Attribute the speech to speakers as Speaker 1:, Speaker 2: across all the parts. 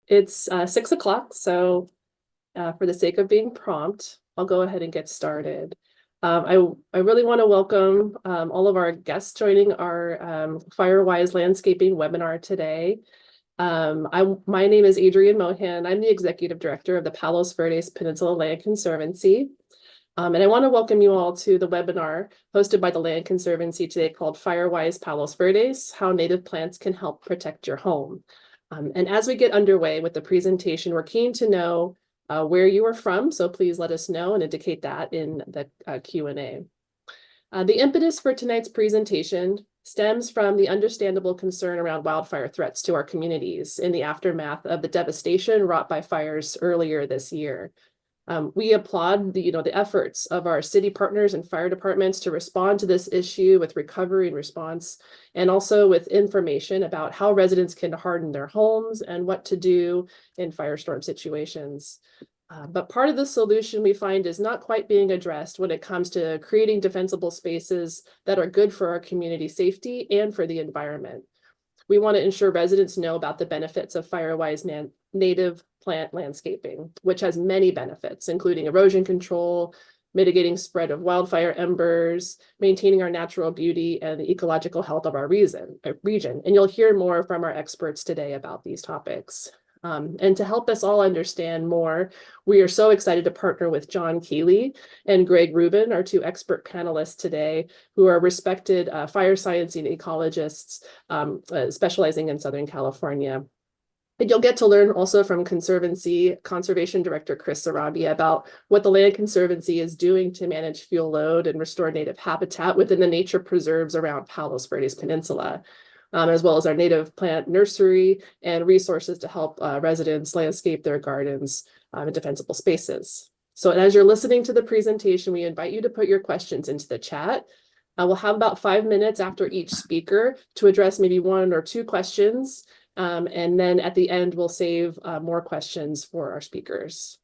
Speaker 1: It's 6 o'clock, so for the sake of being prompt, I'll go ahead and get started. I really want to welcome all of our guests joining our Firewise Landscaping webinar today. My name is Adrienne Mohan. I'm the Executive Director of the Palos Verdes Peninsula Land Conservancy. And I want to welcome you all to the webinar hosted by the Land Conservancy today called Firewise Palos Verdes, How Native Plants Can Help Protect Your Home. And as we get underway with the presentation, we're keen to know where you are from, so please let us know and indicate that in the Q&A. The impetus for tonight's presentation stems from the understandable concern around wildfire threats to our communities in the aftermath of the devastation wrought by fires earlier this year. We applaud the efforts of our city partners and fire departments to respond to this issue with recovery and response, and also with information about how residents can harden their homes and what to do in firestorm situations. But part of the solution we find is not quite being addressed when it comes to creating defensible spaces that are good for our community safety and for the environment. We want to ensure residents know about the benefits of Firewise native plant landscaping, which has many benefits, including erosion control, mitigating spread of wildfire embers, maintaining our natural beauty, and the ecological health of our region. And you'll hear more from our experts today about these topics. And to help us all understand more, we are so excited to partner with John Keeley and Greg Rubin, our two expert panelists today, who are respected fire science and ecologists specializing in Southern California. And you'll get to learn also from Conservancy Conservation Director Chris Sarabia about what the Land Conservancy is doing to manage fuel load and restore native habitat within the nature preserves around Palos Verdes Peninsula. As well as our native plant nursery and resources to help residents landscape their gardens in defensible spaces. So as you're listening to the presentation, we invite you to put your questions into the chat. We'll have about 5 minutes after each speaker to address maybe 1 or 2 questions. And then at the end, we'll save more questions for our speakers.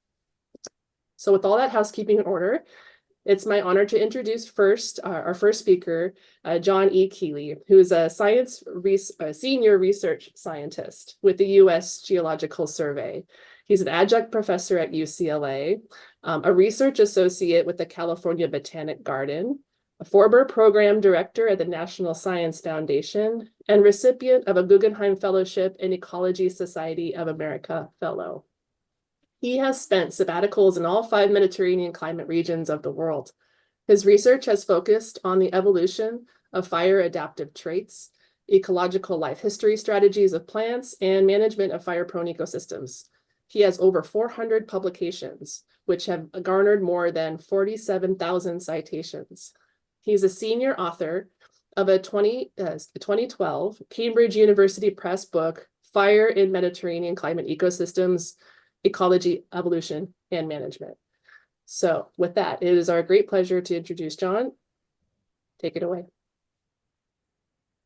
Speaker 1: So with all that housekeeping in order, it's my honor to introduce first our first speaker, John E. Keeley, who is a senior research scientist with the U.S. Geological Survey. He's an adjunct professor at UCLA, a research associate with the California Botanic Garden, a former program director at the National Science Foundation, and recipient of a Guggenheim Fellowship and Ecology Society of America Fellow. He has spent sabbaticals in all 5 Mediterranean climate regions of the world. His research has focused on the evolution of fire adaptive traits, ecological life history strategies of plants, and management of fire-prone ecosystems. He has over 400 publications, which have garnered more than 47,000 citations. He's a senior author of a 2012 Cambridge University Press book, Fire in Mediterranean Climate Ecosystems, Ecology, Evolution, and Management. So with that, it is our great pleasure to introduce John. Take it away.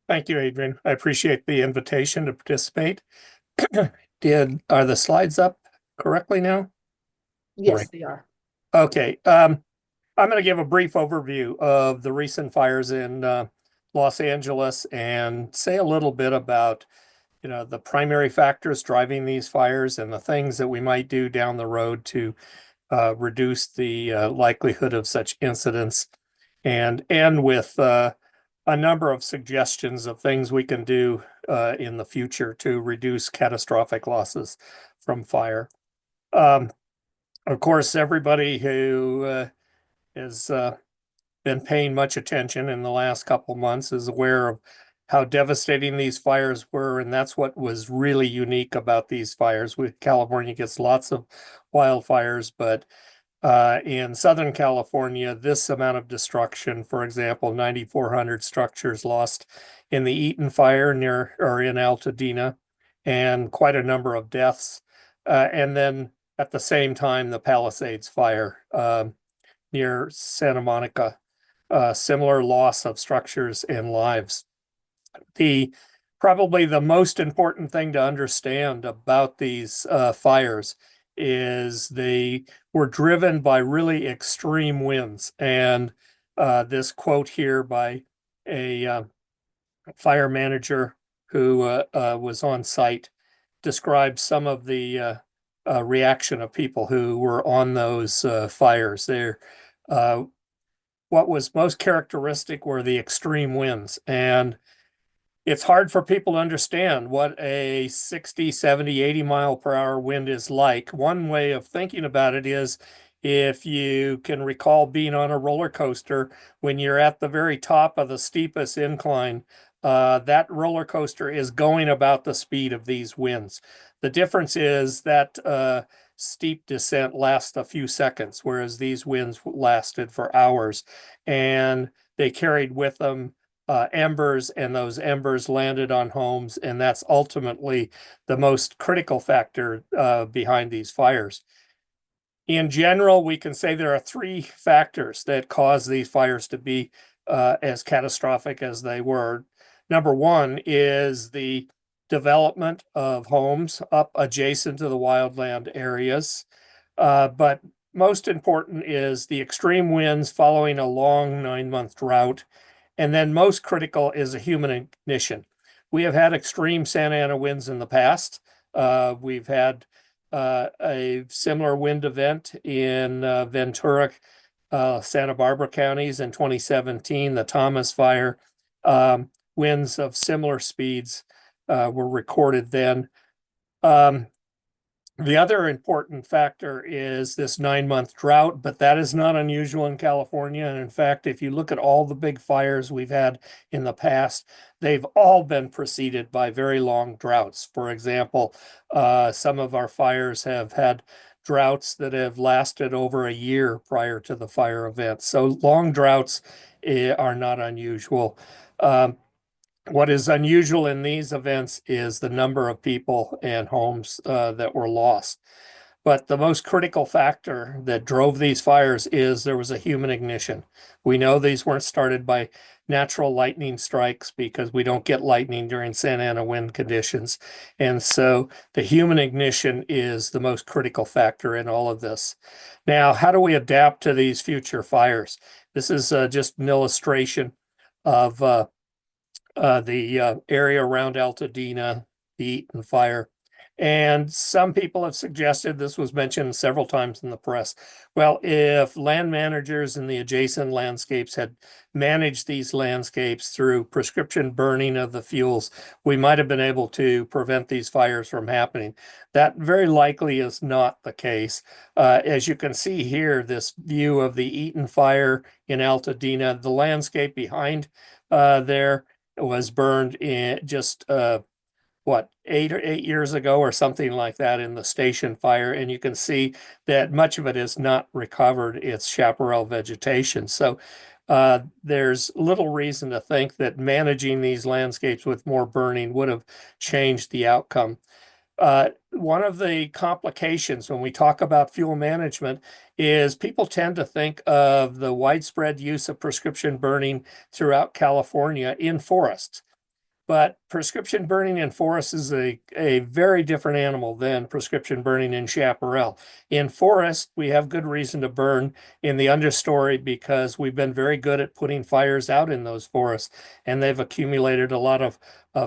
Speaker 2: Thank you, Adrienne. I appreciate the invitation to participate. Are the slides up correctly now?
Speaker 1: Yes,
Speaker 2: Right.
Speaker 1: they are.
Speaker 2: Okay. I'm going to give a brief overview of the recent fires in Los Angeles and say a little bit about the primary factors driving these fires and the things that we might do down the road to reduce the likelihood of such incidents, and end with a number of suggestions of things we can do in the future to reduce catastrophic losses from fire. Of course, everybody who has been paying much attention in the last couple months is aware of how devastating these fires were, and that's what was really unique about these fires. California gets lots of wildfires, but in Southern California, this amount of destruction, for example, 9,400 structures lost in the Eaton fire in Altadena, and quite a number of deaths. And then at the same time, the Palisades fire near Santa Monica, similar loss of structures and lives. Probably the most important thing to understand about these fires is they were driven by really extreme winds. And this quote here by a fire manager who was on site describe some of the reaction of people who were on those fires. What was most characteristic were the extreme winds. And it's hard for people to understand what a 60, 70, 80 mile per hour wind is like. One way of thinking about it is if you can recall being on a roller coaster when you're at the very top of the steepest incline, that roller coaster is going about the speed of these winds. The difference is that steep descent lasts a few seconds, whereas these winds lasted for hours, and they carried with them embers, and those embers landed on homes, and that's ultimately the most critical factor behind these fires. In general, we can say there are three factors that cause these fires to be as catastrophic as they were. Number one is the development of homes up adjacent to the wildland areas. But most important is the extreme winds following a long 9-month drought. And then most critical is a human ignition. We have had extreme Santa Ana winds in the past. We've had a similar wind event in Ventura, Santa Barbara counties in 2017, the Thomas Fire. Winds of similar speeds were recorded then. The other important factor is this 9-month drought, but that is not unusual in California. And in fact, if you look at all the big fires we've had in the past, they've all been preceded by very long droughts. For example, some of our fires have had droughts that have lasted over a year prior to the fire event. So long droughts are not unusual. What is unusual in these events is the number of people and homes that were lost. But the most critical factor that drove these fires is there was a human ignition. We know these weren't started by natural lightning strikes because we don't get lightning during Santa Ana wind conditions. And so the human ignition is the most critical factor in all of this. Now, how do we adapt to these future fires? This is just an illustration of the area around Altadena, the Eaton fire. And some people have suggested, this was mentioned several times in the press, well, if land managers in the adjacent landscapes had managed these landscapes through prescription burning of the fuels, we might have been able to prevent these fires from happening. That very likely is not the case. As you can see here, this view of the Eaton fire in Altadena, the landscape behind there was burned in just 8 years ago or something like that in the station fire, and you can see that much of it is not recovered its chaparral vegetation. So there's little reason to think that managing these landscapes with more burning would have changed the outcome. One of the complications when we talk about fuel management is people tend to think of the widespread use of prescription burning throughout California in forests. But prescription burning in forests is a very different animal than prescription burning in chaparral. In forest, we have good reason to burn in the understory because we've been very good at putting fires out in those forests, and they've accumulated a lot of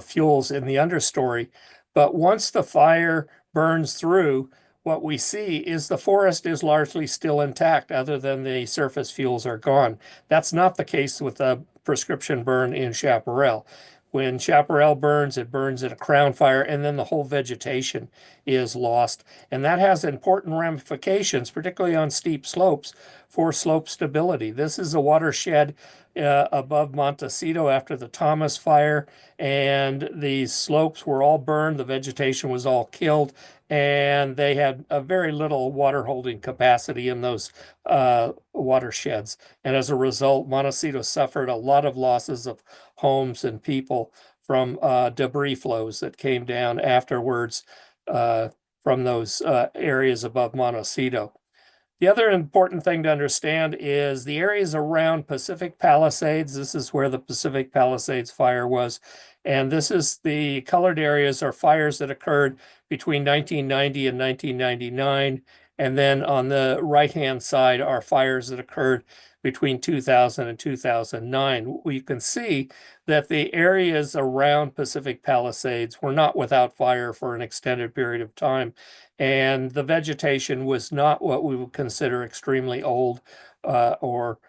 Speaker 2: fuels in the understory. But once the fire burns through, what we see is the forest is largely still intact, other than the surface fuels are gone. That's not the case with a prescription burn in chaparral. When chaparral burns, it burns in a crown fire, and then the whole vegetation is lost. And that has important ramifications, particularly on steep slopes, for slope stability. This is a watershed above Montecito after the Thomas fire, and these slopes were all burned. The vegetation was all killed, and they had a very little water holding capacity in those watersheds. And as a result, Montecito suffered a lot of losses of homes and people from debris flows that came down afterwards from those areas above Montecito. The other important thing to understand is the areas around Pacific Palisades. This is where the Pacific Palisades fire was. And this is the colored areas are fires that occurred between 1990 and 1999. And then on the right-hand side are fires that occurred between 2000 and 2009. We can see that the areas around Pacific Palisades were not without fire for an extended period of time. And the vegetation was not what we would consider extremely old or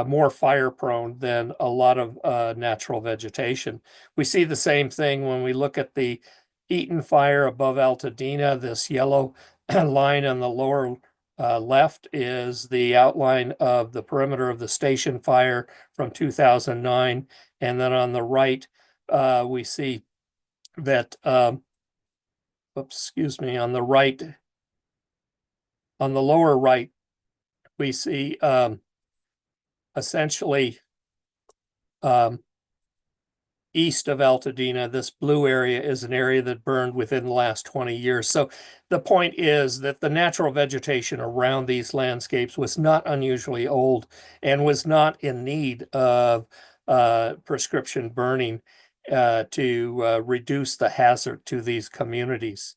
Speaker 2: more fire prone than a lot of natural vegetation. We see the same thing when we look at the Eaton fire above Altadena. This yellow line on the lower left is the outline of the perimeter of the station fire from 2009. And then on the right, we see that, excuse me, on the right, on the lower right, we see essentially east of Altadena. This blue area is an area that burned within the last 20 years. So the point is that the natural vegetation around these landscapes was not unusually old and was not in need of prescription burning to reduce the hazard to these communities.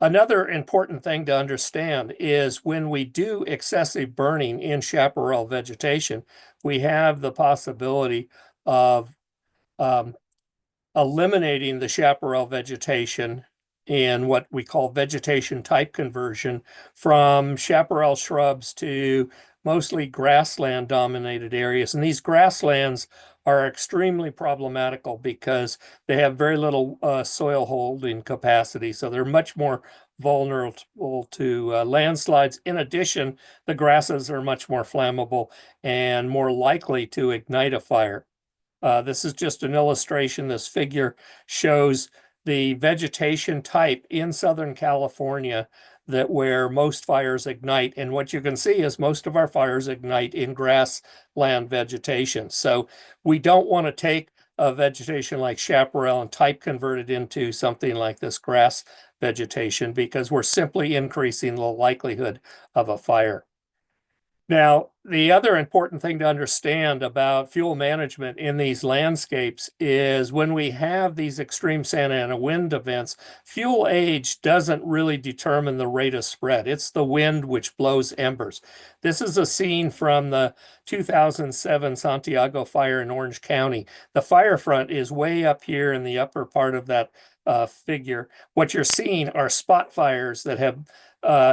Speaker 2: Another important thing to understand is when we do excessive burning in chaparral vegetation, we have the possibility of eliminating the chaparral vegetation in what we call vegetation type conversion from chaparral shrubs to mostly grassland dominated areas. And these grasslands are extremely problematical because they have very little soil holding capacity. So they're much more vulnerable to landslides. In addition, the grasses are much more flammable and more likely to ignite a fire. This is just an illustration. This figure shows the vegetation type in Southern California that where most fires ignite. And what you can see is most of our fires ignite in grassland vegetation. So we don't want to take a vegetation like chaparral and type convert it into something like this grass vegetation because we're simply increasing the likelihood of a fire. Now, the other important thing to understand about fuel management in these landscapes is when we have these extreme Santa Ana wind events, fuel age doesn't really determine the rate of spread. It's the wind which blows embers. This is a scene from the 2007 Santiago fire in Orange County. The fire front is way up here in the upper part of that figure. What you're seeing are spot fires that have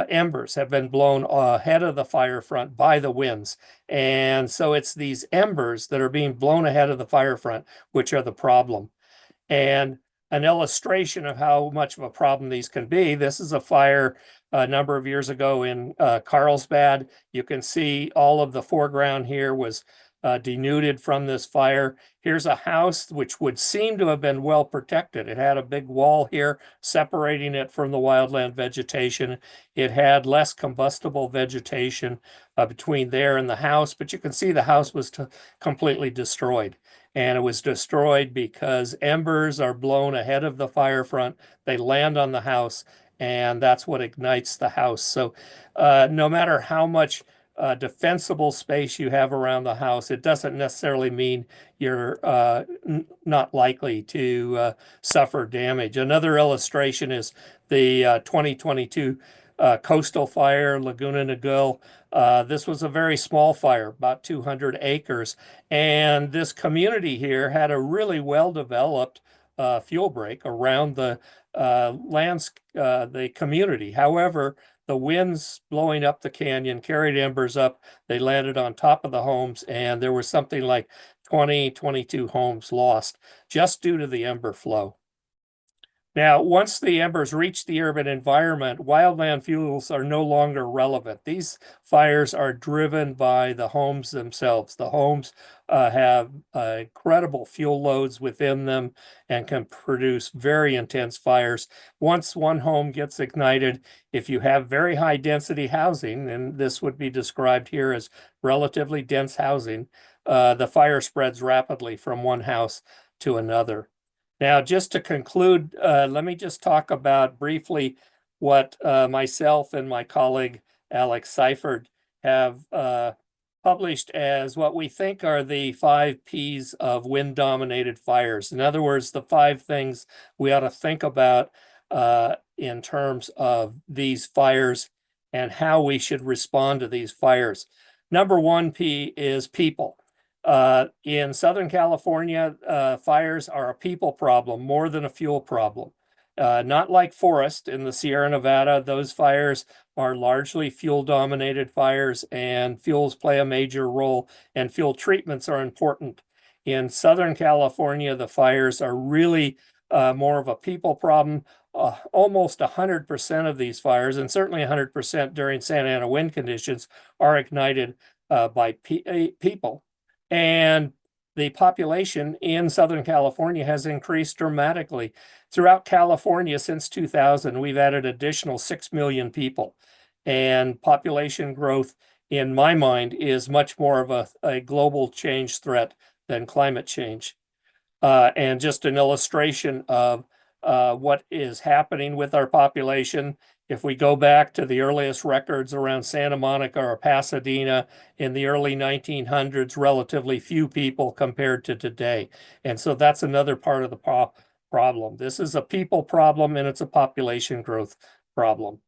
Speaker 2: embers have been blown ahead of the fire front by the winds. And so it's these embers that are being blown ahead of the fire front, which are the problem. And an illustration of how much of a problem these can be. This is a fire a number of years ago in Carlsbad. You can see all of the foreground here was denuded from this fire. Here's a house which would seem to have been well protected. It had a big wall here separating it from the wildland vegetation. It had less combustible vegetation between there and the house, but you can see the house was completely destroyed. And it was destroyed because embers are blown ahead of the fire front. They land on the house, and that's what ignites the house. So no matter how much defensible space you have around the house, it doesn't necessarily mean you're not likely to suffer damage. Another illustration is the 2022 coastal fire, Laguna Niguel. This was a very small fire, about 200 acres. And this community here had a really well-developed fuel break around the the community. However, the winds blowing up the canyon carried embers up. They landed on top of the homes, and there was something like 22 homes lost just due to the ember flow. Now, once the embers reach the urban environment, wildland fuels are no longer relevant. These fires are driven by the homes themselves. The homes have incredible fuel loads within them and can produce very intense fires. Once one home gets ignited, if you have very high density housing, and this would be described here as relatively dense housing, the fire spreads rapidly from one house to another. Now, just to conclude, let me just talk about briefly what myself and my colleague Alex Seifert have published as what we think are the 5 Ps of wind-dominated fires. In other words, the 5 things we ought to think about in terms of these fires and how we should respond to these fires. Number 1 P is people. In Southern California, fires are a people problem more than a fuel problem. Not like forest in the Sierra Nevada, those fires are largely fuel-dominated fires, and fuels play a major role, and fuel treatments are important. In Southern California, the fires are really more of a people problem. Almost 100% of these fires, and certainly 100% during Santa Ana wind conditions, are ignited by people. And the population in Southern California has increased dramatically. Throughout California since 2000, we've added additional 6 million people. And population growth, in my mind, is much more of a global change threat than climate change. And just an illustration of what is happening with our population. If we go back to the earliest records around Santa Monica or Pasadena in the early 1900s, relatively few people compared to today. And so that's another part of the problem. This is a people problem, and it's a population growth problem.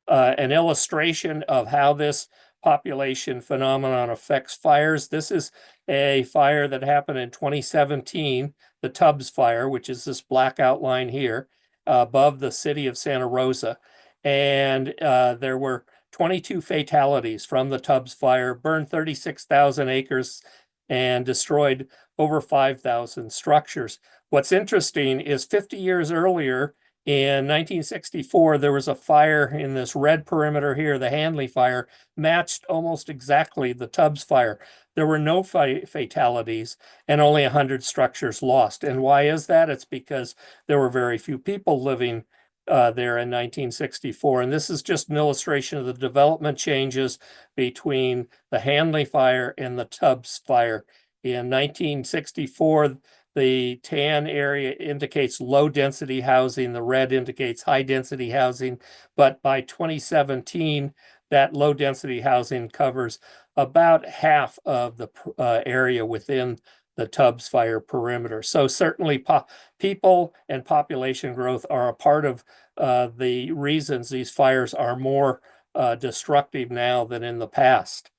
Speaker 2: An illustration of how this population phenomenon affects fires. This is a fire that happened in 2017, the Tubbs fire, which is this black outline here above the city of Santa Rosa. And there were 22 fatalities from the Tubbs fire, burned 36,000 acres and destroyed over 5,000 structures. What's interesting is 50 years earlier, in 1964, there was a fire in this red perimeter here, the Hanley fire, matched almost exactly the Tubbs fire. There were no fatalities and only 100 structures lost. And why is that? It's because there were very few people living there in 1964. And this is just an illustration of the development changes between the Hanley fire and the Tubbs fire. In 1964, the tan area indicates low density housing. The red indicates high density housing. But by 2017, that low density housing covers about half of the area within the Tubbs fire perimeter. So certainly people and population growth are a part of the reasons these fires are more destructive now than in the past.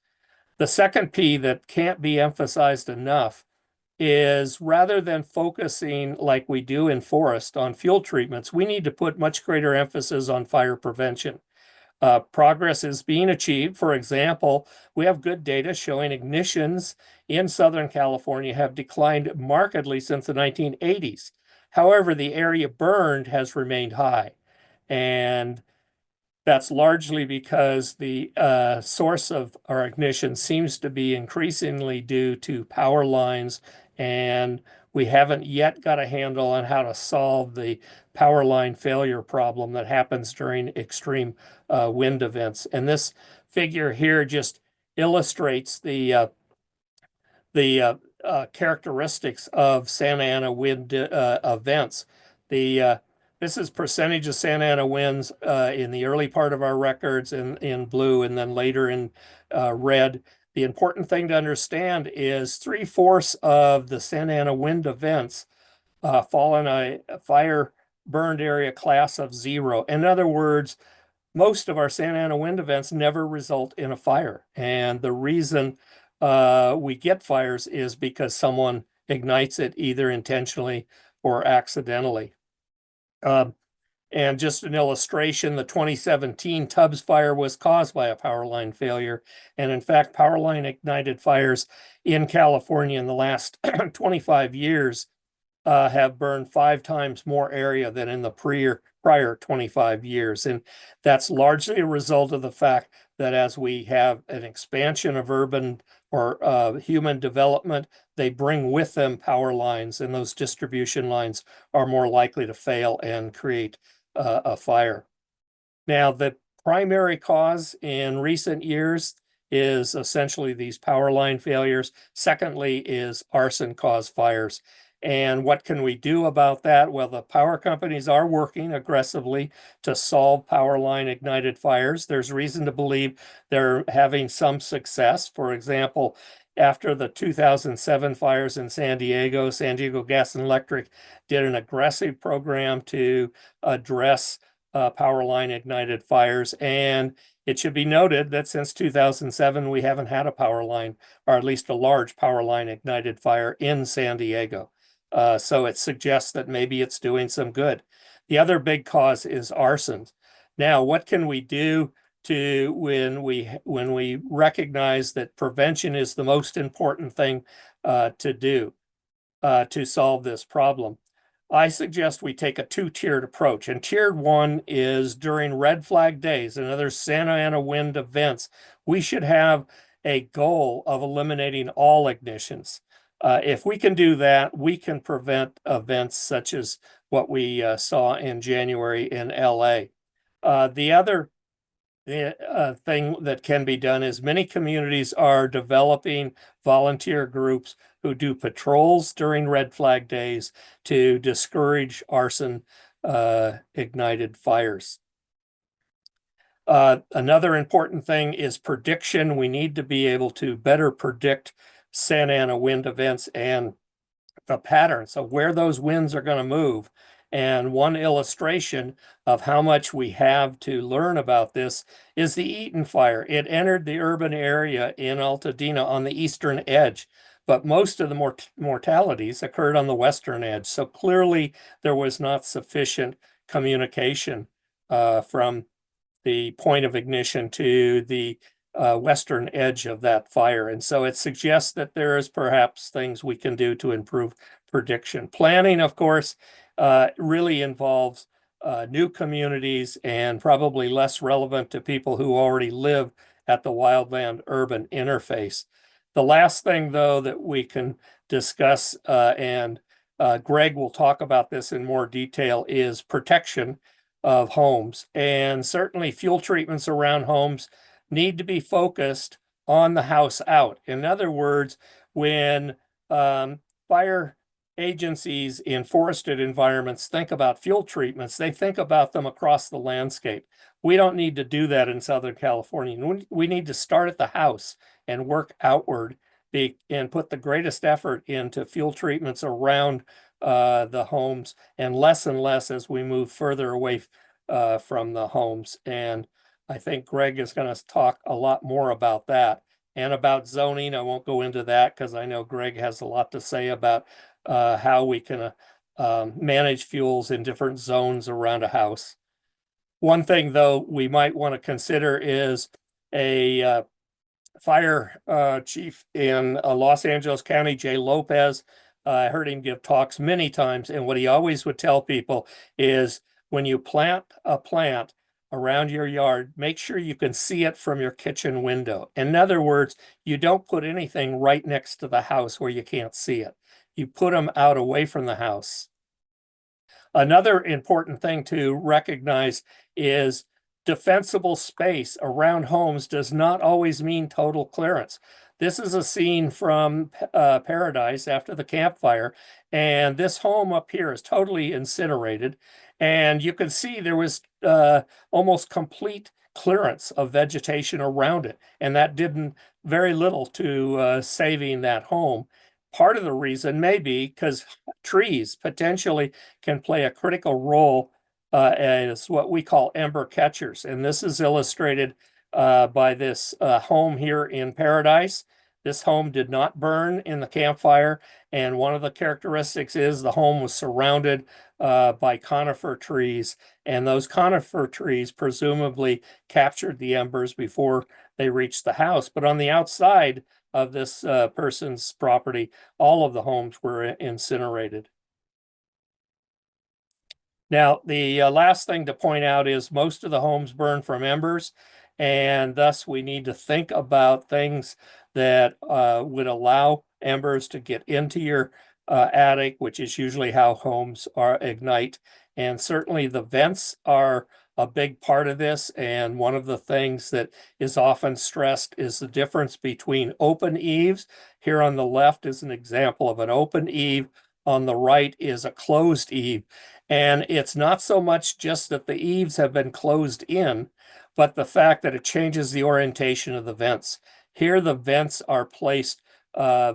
Speaker 2: The second P that can't be emphasized enough is, rather than focusing like we do in forest on fuel treatments, we need to put much greater emphasis on fire prevention. Progress is being achieved. For example, we have good data showing ignitions in Southern California have declined markedly since the 1980s. However, the area burned has remained high. And that's largely because the source of our ignition seems to be increasingly due to power lines, and we haven't yet got a handle on how to solve the power line failure problem that happens during extreme wind events. And this figure here just illustrates the characteristics of Santa Ana wind events. This is percentage of Santa Ana winds in the early part of our records in blue, and then later in red. The important thing to understand is 3/4 of the Santa Ana wind events fall in a fire burned area class of 0. In other words, most of our Santa Ana wind events never result in a fire. And the reason we get fires is because someone ignites it either intentionally or accidentally. And just an illustration, the 2017 Tubbs fire was caused by a power line failure. And in fact, power line ignited fires in California in the last 25 years have burned 5 times more area than in the prior 25 years. And that's largely a result of the fact that as we have an expansion of urban or human development, they bring with them power lines, and those distribution lines are more likely to fail and create a fire. Now, the primary cause in recent years is essentially these power line failures. Secondly is arson caused fires. And what can we do about that? Well, the power companies are working aggressively to solve power line ignited fires. There's reason to believe they're having some success. For example, after the 2007 fires in San Diego Gas and Electric did an aggressive program to address power line ignited fires. And it should be noted that since 2007, we haven't had a power line, or at least a large power line ignited fire in San Diego. So it suggests that maybe it's doing some good. The other big cause is arson. Now, what can we do to when we recognize that prevention is the most important thing to do to solve this problem? I suggest we take a two-tiered approach. And tiered one is during red flag days and other Santa Ana wind events, we should have a goal of eliminating all ignitions. If we can do that, we can prevent events such as what we saw in January in LA. The other thing that can be done is many communities are developing volunteer groups who do patrols during red flag days to discourage arson ignited fires. Another important thing is prediction. We need to be able to better predict Santa Ana wind events and the patterns of where those winds are going to move. And one illustration of how much we have to learn about this is the Eaton fire. It entered the urban area in Altadena on the eastern edge, but most of the mortalities occurred on the western edge. So clearly there was not sufficient communication from the point of ignition to the western edge of that fire. And so it suggests that there is perhaps things we can do to improve prediction. Planning, of course, really involves new communities and probably less relevant to people who already live at the wildland urban interface. The last thing, though, that we can discuss, and Greg will talk about this in more detail, is protection of homes. And certainly fuel treatments around homes need to be focused on the house out. In other words, when fire agencies in forested environments think about fuel treatments, they think about them across the landscape. We don't need to do that in Southern California. We need to start at the house and work outward and put the greatest effort into fuel treatments around the homes and less as we move further away from the homes. And I think Greg is going to talk a lot more about that and about zoning. I won't go into that because I know Greg has a lot to say about how we can manage fuels in different zones around a house. One thing, though, we might want to consider is a fire chief in Los Angeles County, Jay Lopez. I heard him give talks many times, and what he always would tell people is when you plant a plant around your yard, make sure you can see it from your kitchen window. In other words, you don't put anything right next to the house where you can't see it. You put them out away from the house. Another important thing to recognize is defensible space around homes does not always mean total clearance. This is a scene from Paradise after the campfire, and this home up here is totally incinerated. And you can see there was almost complete clearance of vegetation around it, and that did very little to saving that home. Part of the reason may be because trees potentially can play a critical role as what we call ember catchers. And this is illustrated by this home here in Paradise. This home did not burn in the campfire. And one of the characteristics is the home was surrounded by conifer trees. And those conifer trees presumably captured the embers before they reached the house. But on the outside of this person's property, all of the homes were incinerated. Now, the last thing to point out is most of the homes burn from embers, and thus we need to think about things that would allow embers to get into your attic, which is usually how homes ignite. And certainly the vents are a big part of this. And one of the things that is often stressed is the difference between open eaves. Here on the left is an example of an open eave. On the right is a closed eave. And it's not so much just that the eaves have been closed in, but the fact that it changes the orientation of the vents. Here, the vents are placed uh,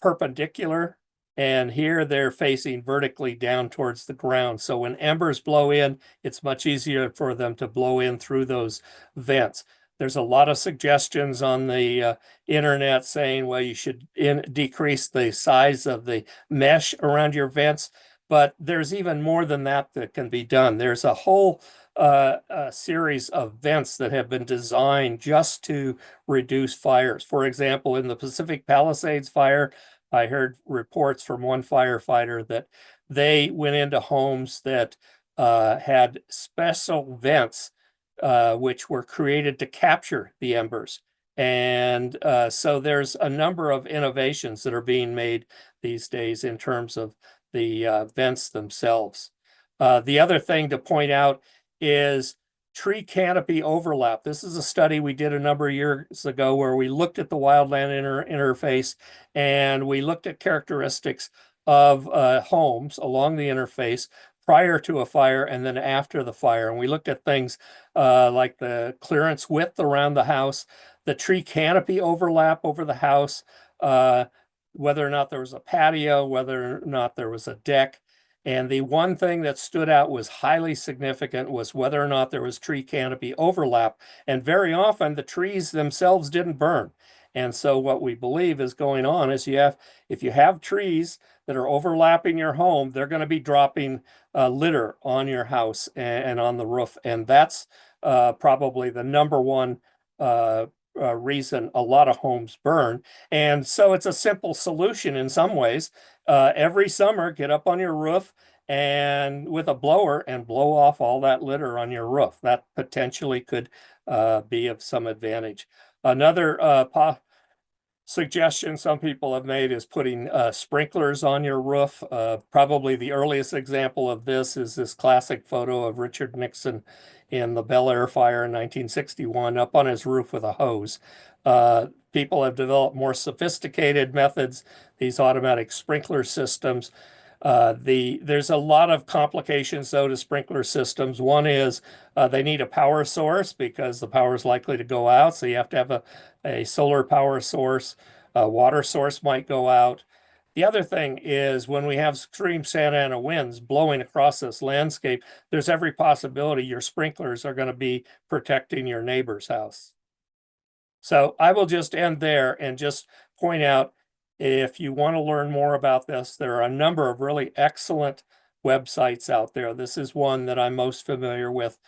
Speaker 2: perpendicular, and here they're facing vertically down towards the ground. So when embers blow in, it's much easier for them to blow in through those vents. There's a lot of suggestions on the internet saying, well, you should decrease the size of the mesh around your vents, but there's even more than that that can be done. There's a whole series of vents that have been designed just to reduce fires. For example, in the Pacific Palisades fire, I heard reports from one firefighter that they went into homes that had special vents which were created to capture the embers. And so there's a number of innovations that are being made these days in terms of the vents themselves. The other thing to point out is tree canopy overlap. This is a study we did a number of years ago where we looked at the wildland interface and we looked at characteristics of homes along the interface prior to a fire and then after the fire. And we looked at things like the clearance width around the house, the tree canopy overlap over the house, whether or not there was a patio, whether or not there was a deck. And the one thing that stood out was highly significant was whether or not there was tree canopy overlap. And very often the trees themselves didn't burn. And so what we believe is going on is if you have trees that are overlapping your home, they're going to be dropping litter on your house and on the roof. And that's probably the number one reason a lot of homes burn. And so it's a simple solution in some ways. Every summer, get up on your roof and with a blower and blow off all that litter on your roof. That potentially could be of some advantage. Another suggestion some people have made is putting sprinklers on your roof. Probably the earliest example of this is this classic photo of Richard Nixon in the Bel Air fire in 1961 up on his roof with a hose. People have developed more sophisticated methods, these automatic sprinkler systems. There's a lot of complications though to sprinkler systems. One is they need a power source because the power is likely to go out. So you have to have a solar power source. A water source might go out. The other thing is when we have extreme Santa Ana winds blowing across this landscape, there's every possibility your sprinklers are going to be protecting your neighbor's house. So I will just end there and just point out, if you want to learn more about this, there are a number of really excellent websites out there. This is one that I'm most familiar with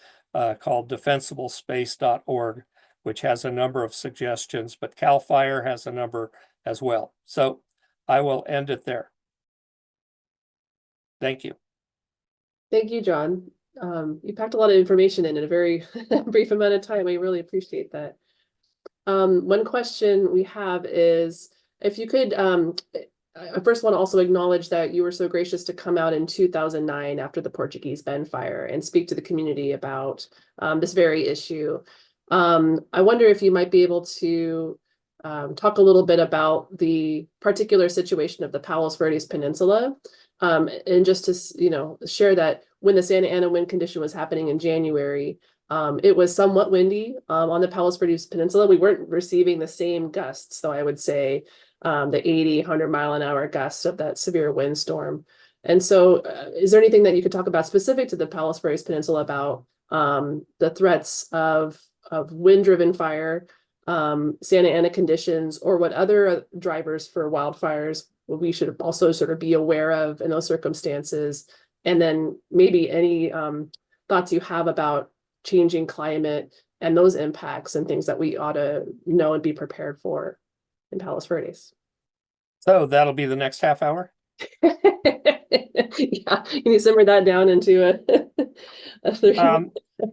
Speaker 2: called defensiblespace.org, which has a number of suggestions, but CAL FIRE has a number as well. So I will end it there. Thank you.
Speaker 1: Thank you, John. You packed a lot of information in a very brief amount of time. We really appreciate that. One question we have is if you could, I first want to also acknowledge that you were so gracious to come out in 2009 after the Portuguese Bend fire and speak to the community about this very issue. I wonder if you might be able to talk a little bit about the particular situation of the Palos Verdes Peninsula, and just to share that when the Santa Ana wind condition was happening in January, it was somewhat windy on the Palos Verdes Peninsula. We weren't receiving the same gusts, though I would say the 80, 100-mile-an-hour gusts of that severe windstorm. And so is there anything that you could talk about specific to the Palos Verdes Peninsula about the threats of wind-driven fire, Santa Ana conditions, or what other drivers for wildfires we should also sort of be aware of in those circumstances? And then maybe any thoughts you have about changing climate and those impacts and things that we ought to know and be prepared for in Palos Verdes.
Speaker 2: So that'll be the next half hour.
Speaker 1: Yeah, can you simmer that down into a 30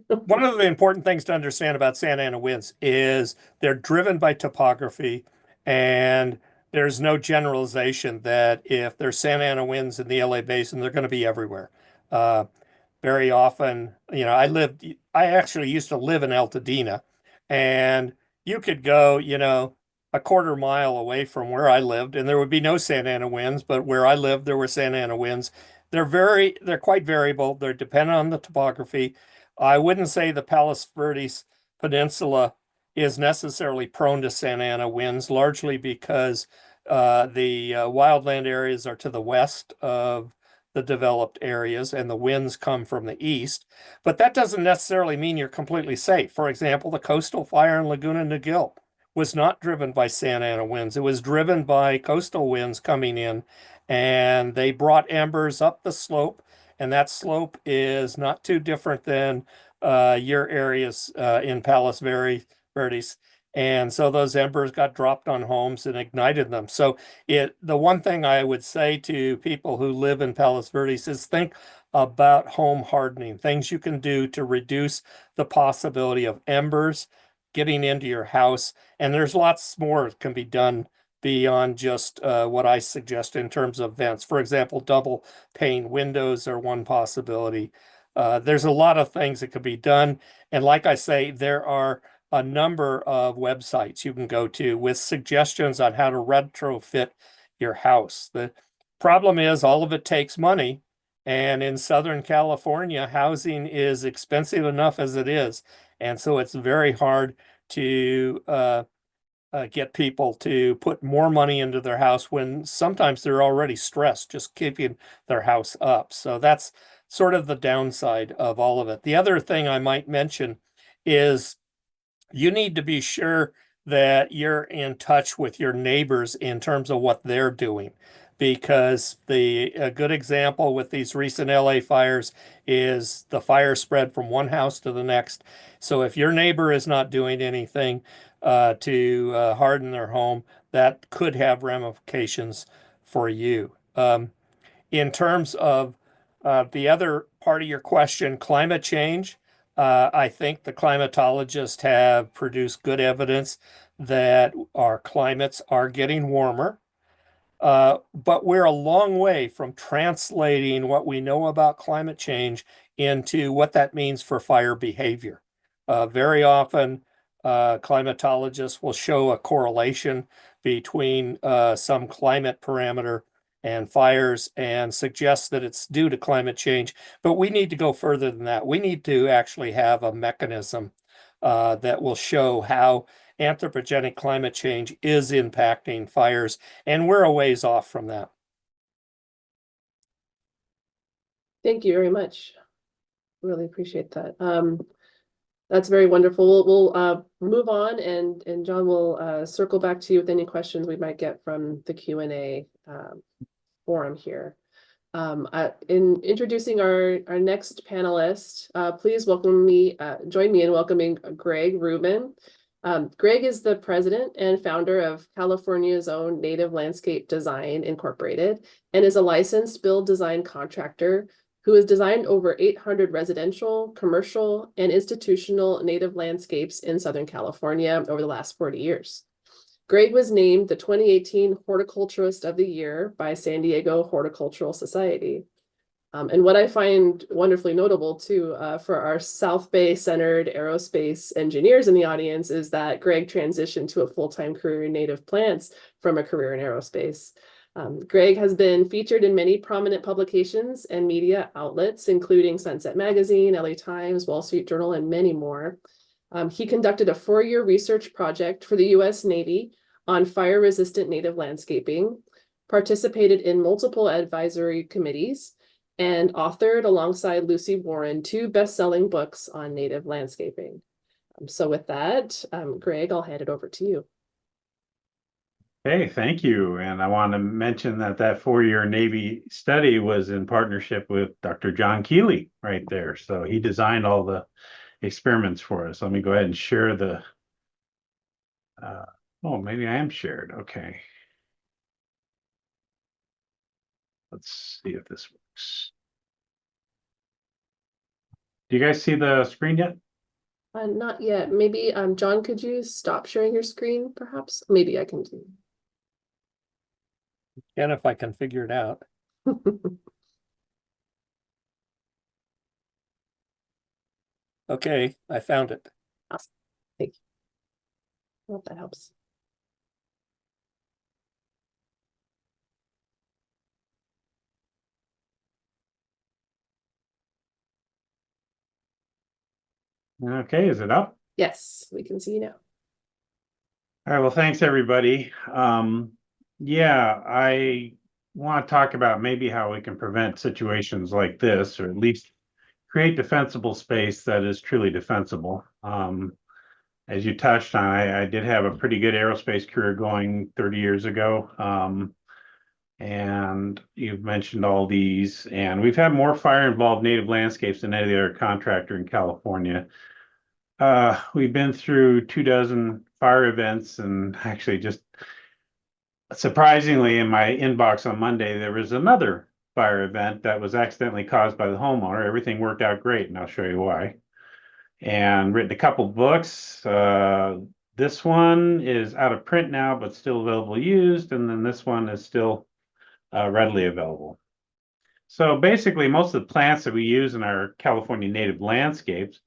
Speaker 2: One of the important things to understand about Santa Ana winds is they're driven by topography, and there's no generalization that if there's Santa Ana winds in the LA basin, they're going to be everywhere. very often, I actually used to live in Altadena, and you could go, a quarter mile away from where I lived, and there would be no Santa Ana winds, but where I lived, there were Santa Ana winds. They're quite variable. They're dependent on the topography. I wouldn't say the Palos Verdes Peninsula is necessarily prone to Santa Ana winds, largely because the wildland areas are to the west of the developed areas and the winds come from the east. But that doesn't necessarily mean you're completely safe. For example, the coastal fire in Laguna Niguel was not driven by Santa Ana winds. It was driven by coastal winds coming in, and they brought embers up the slope. And that slope is not too different than your areas in Palos Verdes. And so those embers got dropped on homes and ignited them. So the one thing I would say to people who live in Palos Verdes is think about home hardening, things you can do to reduce the possibility of embers getting into your house. And there's lots more that can be done beyond just what I suggest in terms of vents. For example, double pane windows are one possibility. There's a lot of things that could be done. And like I say, there are a number of websites you can go to with suggestions on how to retrofit your house. The problem is all of it takes money. And in Southern California, housing is expensive enough as it is. And so it's very hard to get people to put more money into their house when sometimes they're already stressed just keeping their house up. So that's sort of the downside of all of it. The other thing I might mention is you need to be sure that you're in touch with your neighbors in terms of what they're doing. Because a good example with these recent LA fires is the fire spread from one house to the next. So if your neighbor is not doing anything to harden their home, that could have ramifications for you. In terms of the other part of your question, climate change, I think the climatologists have produced good evidence that our climates are getting warmer. But we're a long way from translating what we know about climate change into what that means for fire behavior. Very often, climatologists will show a correlation between some climate parameter and fires and suggest that it's due to climate change. But we need to go further than that. We need to actually have a mechanism that will show how anthropogenic climate change is impacting fires, and we're a ways off from that.
Speaker 1: Thank you very much. Really appreciate that. That's very wonderful. We'll move on, and John will circle back to you with any questions we might get from the Q&A forum here. In introducing our next panelist, please join me in welcoming Greg Rubin. Greg is the president and founder of California's own Native Landscape Design Incorporated and is a licensed build design contractor who has designed over 800 residential, commercial, and institutional native landscapes in Southern California over the last 40 years. Greg was named the 2018 Horticulturist of the Year by San Diego Horticultural Society. And what I find wonderfully notable too, for our South Bay centered aerospace engineers in the audience, is that Greg transitioned to a full-time career in native plants from a career in aerospace. Greg has been featured in many prominent publications and media outlets, including Sunset Magazine, LA Times, Wall Street Journal, and many more. He conducted a 4-year research project for the US Navy on fire-resistant native landscaping, participated in multiple advisory committees, and authored alongside Lucy Warren 2 best-selling books on native landscaping. So with that, Greg, I'll hand it over to you.
Speaker 3: Hey, thank you. And I want to mention that 4-year Navy study was in partnership with Dr. John Keeley right there. So he designed all the experiments for us. Let me go ahead and share the, oh, maybe I am shared. Okay. Let's see if this works. Do you guys see the screen yet?
Speaker 1: Not yet. Maybe, John, could you stop sharing your screen, perhaps? Maybe I can do.
Speaker 2: And if I can figure it out. Okay, I found it.
Speaker 1: Awesome. Thank you. I hope that helps.
Speaker 3: Okay, is it up?
Speaker 1: Yes, we can see you now.
Speaker 3: All right, well, thanks, everybody. Yeah, I want to talk about maybe how we can prevent situations like this, or at least create defensible space that is truly defensible. As you touched on, I did have a pretty good aerospace career going 30 years ago. And you've mentioned all these, and we've had more fire-involved native landscapes than any other contractor in California. We've been through 24 fire events, and actually just surprisingly in my inbox on Monday, there was another fire event that was accidentally caused by the homeowner. Everything worked out great, and I'll show you why. And written a couple books. This one is out of print now, but still available used, and then this one is still readily available. So basically, most of the plants that we use in our California native landscapes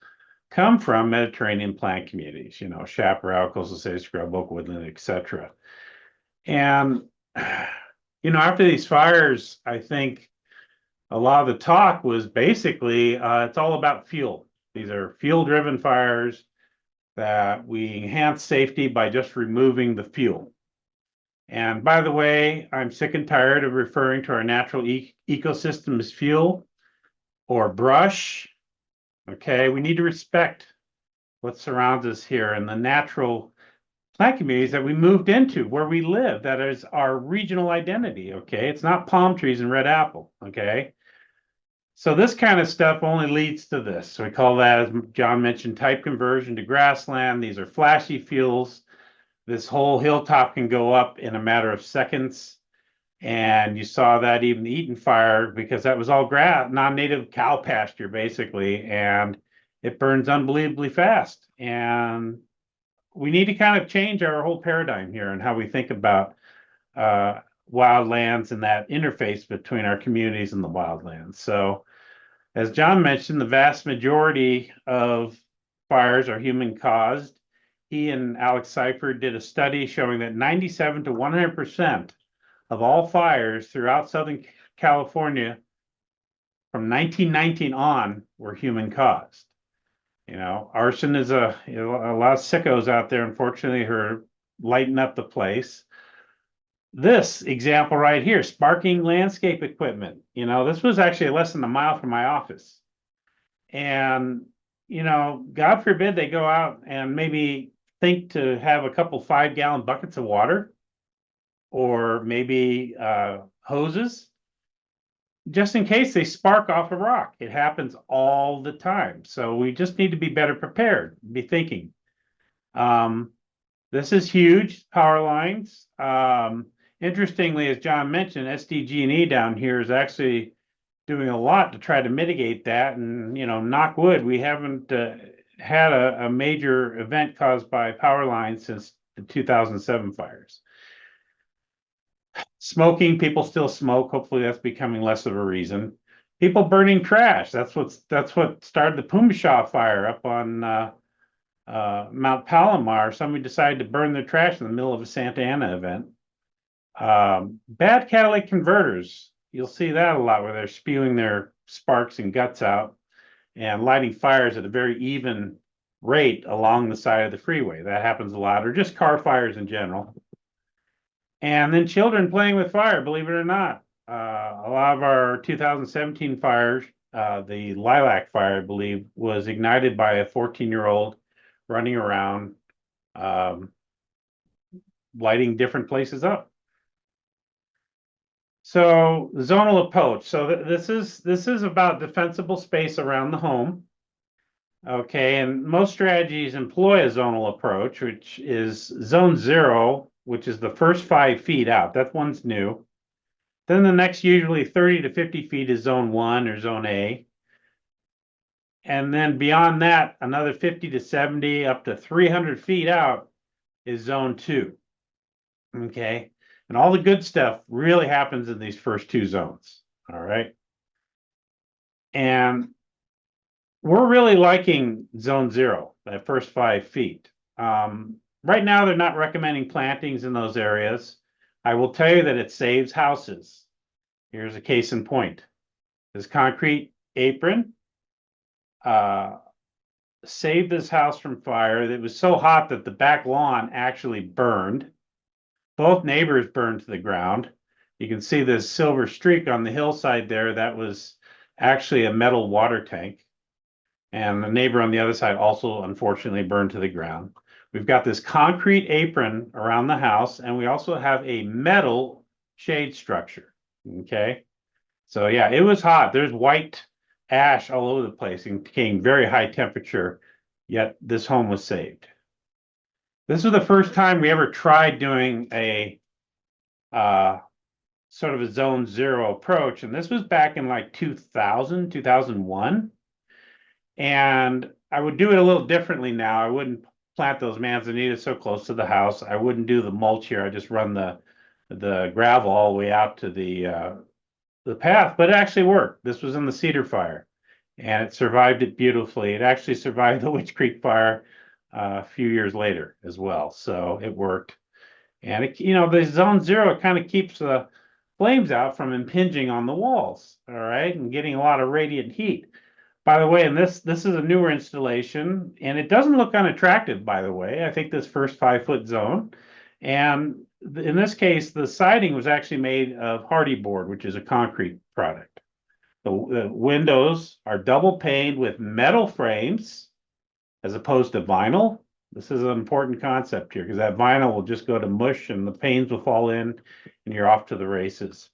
Speaker 3: come from Mediterranean plant communities, you know, chaparral, coastal sage scrub, oak woodland, etc. And, you know, after these fires, I think a lot of the talk was basically it's all about fuel. These are fuel-driven fires that we enhance safety by just removing the fuel. And by the way, I'm sick and tired of referring to our natural ecosystem as fuel or brush. Okay, we need to respect what surrounds us here and the natural plant communities that we moved into, where we live. That is our regional identity. Okay, it's not palm trees and red apple. Okay, so this kind of stuff only leads to this. So we call that, as John mentioned, type conversion to grassland. These are flashy fuels. This whole hilltop can go up in a matter of seconds. And you saw that even the Eaton fire, because that was all grass, non-native cow pasture, basically. And it burns unbelievably fast. And we need to kind of change our whole paradigm here and how we think about wildlands and that interface between our communities and the wildlands. So as John mentioned, the vast majority of fires are human caused. He and Alex Seifert did a study showing that 97 to 100% of all fires throughout Southern California from 1919 on were human caused. You know, arson is a lot of sickos out there, unfortunately, who are lighting up the place. This example right here, sparking landscape equipment. You know, this was actually less than a mile from my office. And, you know, God forbid they go out and maybe think to have a couple 5-gallon buckets of water or maybe hoses, just in case they spark off a rock. It happens all the time. So we just need to be better prepared, be thinking. This is huge, power lines. Interestingly, as John mentioned, SDG&E down here is actually doing a lot to try to mitigate that. And, you know, knock wood, we haven't had a major event caused by power lines since the 2007 fires. Smoking, people still smoke. Hopefully that's becoming less of a reason. People burning trash. That's what started the Pumashaw fire up on Mount Palomar. Somebody decided to burn their trash in the middle of a Santa Ana event. Bad catalytic converters. You'll see that a lot where they're spewing their sparks and guts out and lighting fires at a very even rate along the side of the freeway. That happens a lot, or just car fires in general. And then children playing with fire, believe it or not. A lot of our 2017 fires, the Lilac fire, I believe, was ignited by a 14-year-old running around, lighting different places up. So zonal approach. So this is about defensible space around the home. Okay, and most strategies employ a zonal approach, which is zone 0, which is the first 5 feet out. That one's new. Then the next usually 30 to 50 feet is zone 1 or zone A. And then beyond that, another 50 to 70 up to 300 feet out is zone 2. Okay, and all the good stuff really happens in these first 2 zones. All right. And we're really liking zone 0, that first 5 feet. Right now, they're not recommending plantings in those areas. I will tell you that it saves houses. Here's a case in point. This concrete apron saved this house from fire. It was so hot that the back lawn actually burned. Both neighbors burned to the ground. You can see this silver streak on the hillside there. That was actually a metal water tank. And the neighbor on the other side also unfortunately burned to the ground. We've got this concrete apron around the house, and we also have a metal shade structure. Okay. So yeah, it was hot. There's white ash all over the place and became very high temperature, yet this home was saved. This was the first time we ever tried doing a sort of a zone 0 approach. And this was back in like 2000, 2001. And I would do it a little differently now. I wouldn't plant those manzanitas so close to the house. I wouldn't do the mulch here. I just run the gravel all the way out to the path, but it actually worked. This was in the cedar fire, and it survived it beautifully. It actually survived the Witch Creek fire a few years later as well, so it worked. And it, the zone 0 kind of keeps the flames out from impinging on the walls, all right, and getting a lot of radiant heat. By the way, and this is a newer installation, and it doesn't look unattractive, by the way. I think this first 5-foot zone. And in this case, the siding was actually made of hardy board, which is a concrete product. The windows are double paned with metal frames as opposed to vinyl. This is an important concept here because that vinyl will just go to mush and the panes will fall in and you're off to the races.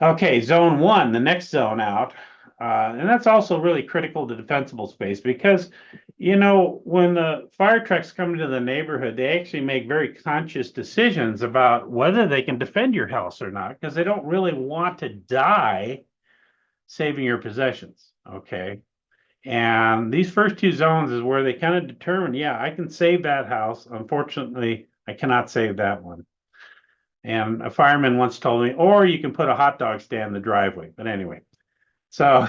Speaker 3: Okay, zone 1, the next zone out. And that's also really critical to defensible space because, when the fire trucks come into the neighborhood, they actually make very conscious decisions about whether they can defend your house or not, because they don't really want to die saving your possessions, okay? And these first 2 zones is where they kind of determine, yeah, I can save that house. Unfortunately, I cannot save that one. And a fireman once told me, or you can put a hot dog stand in the driveway. But anyway, so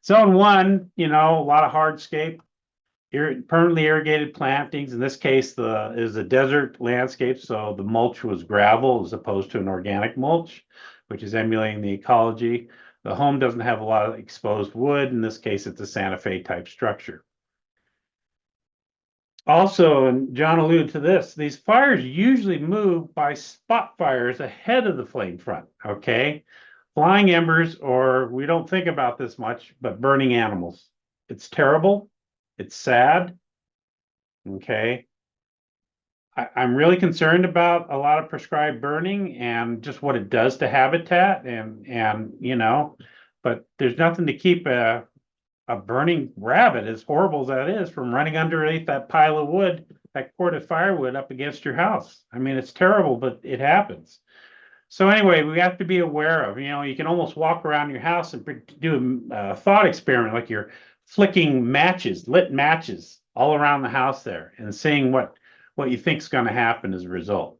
Speaker 3: zone 1, a lot of hardscape, permanently irrigated plantings. In this case, is a desert landscape, so the mulch was gravel as opposed to an organic mulch, which is emulating the ecology. The home doesn't have a lot of exposed wood. In this case, it's a Santa Fe type structure. Also, and John alluded to this, these fires usually move by spot fires ahead of the flame front, okay? Flying embers, or we don't think about this much, but burning animals. It's terrible. It's sad. Okay. I'm really concerned about a lot of prescribed burning and just what it does to habitat and but there's nothing to keep a burning rabbit, as horrible as that is, from running underneath that pile of wood, that cord of firewood up against your house. I mean, it's terrible, but it happens. So anyway, we have to be aware of, you can almost walk around your house and do a thought experiment, like you're flicking matches, lit matches all around the house there and seeing what you think is going to happen as a result.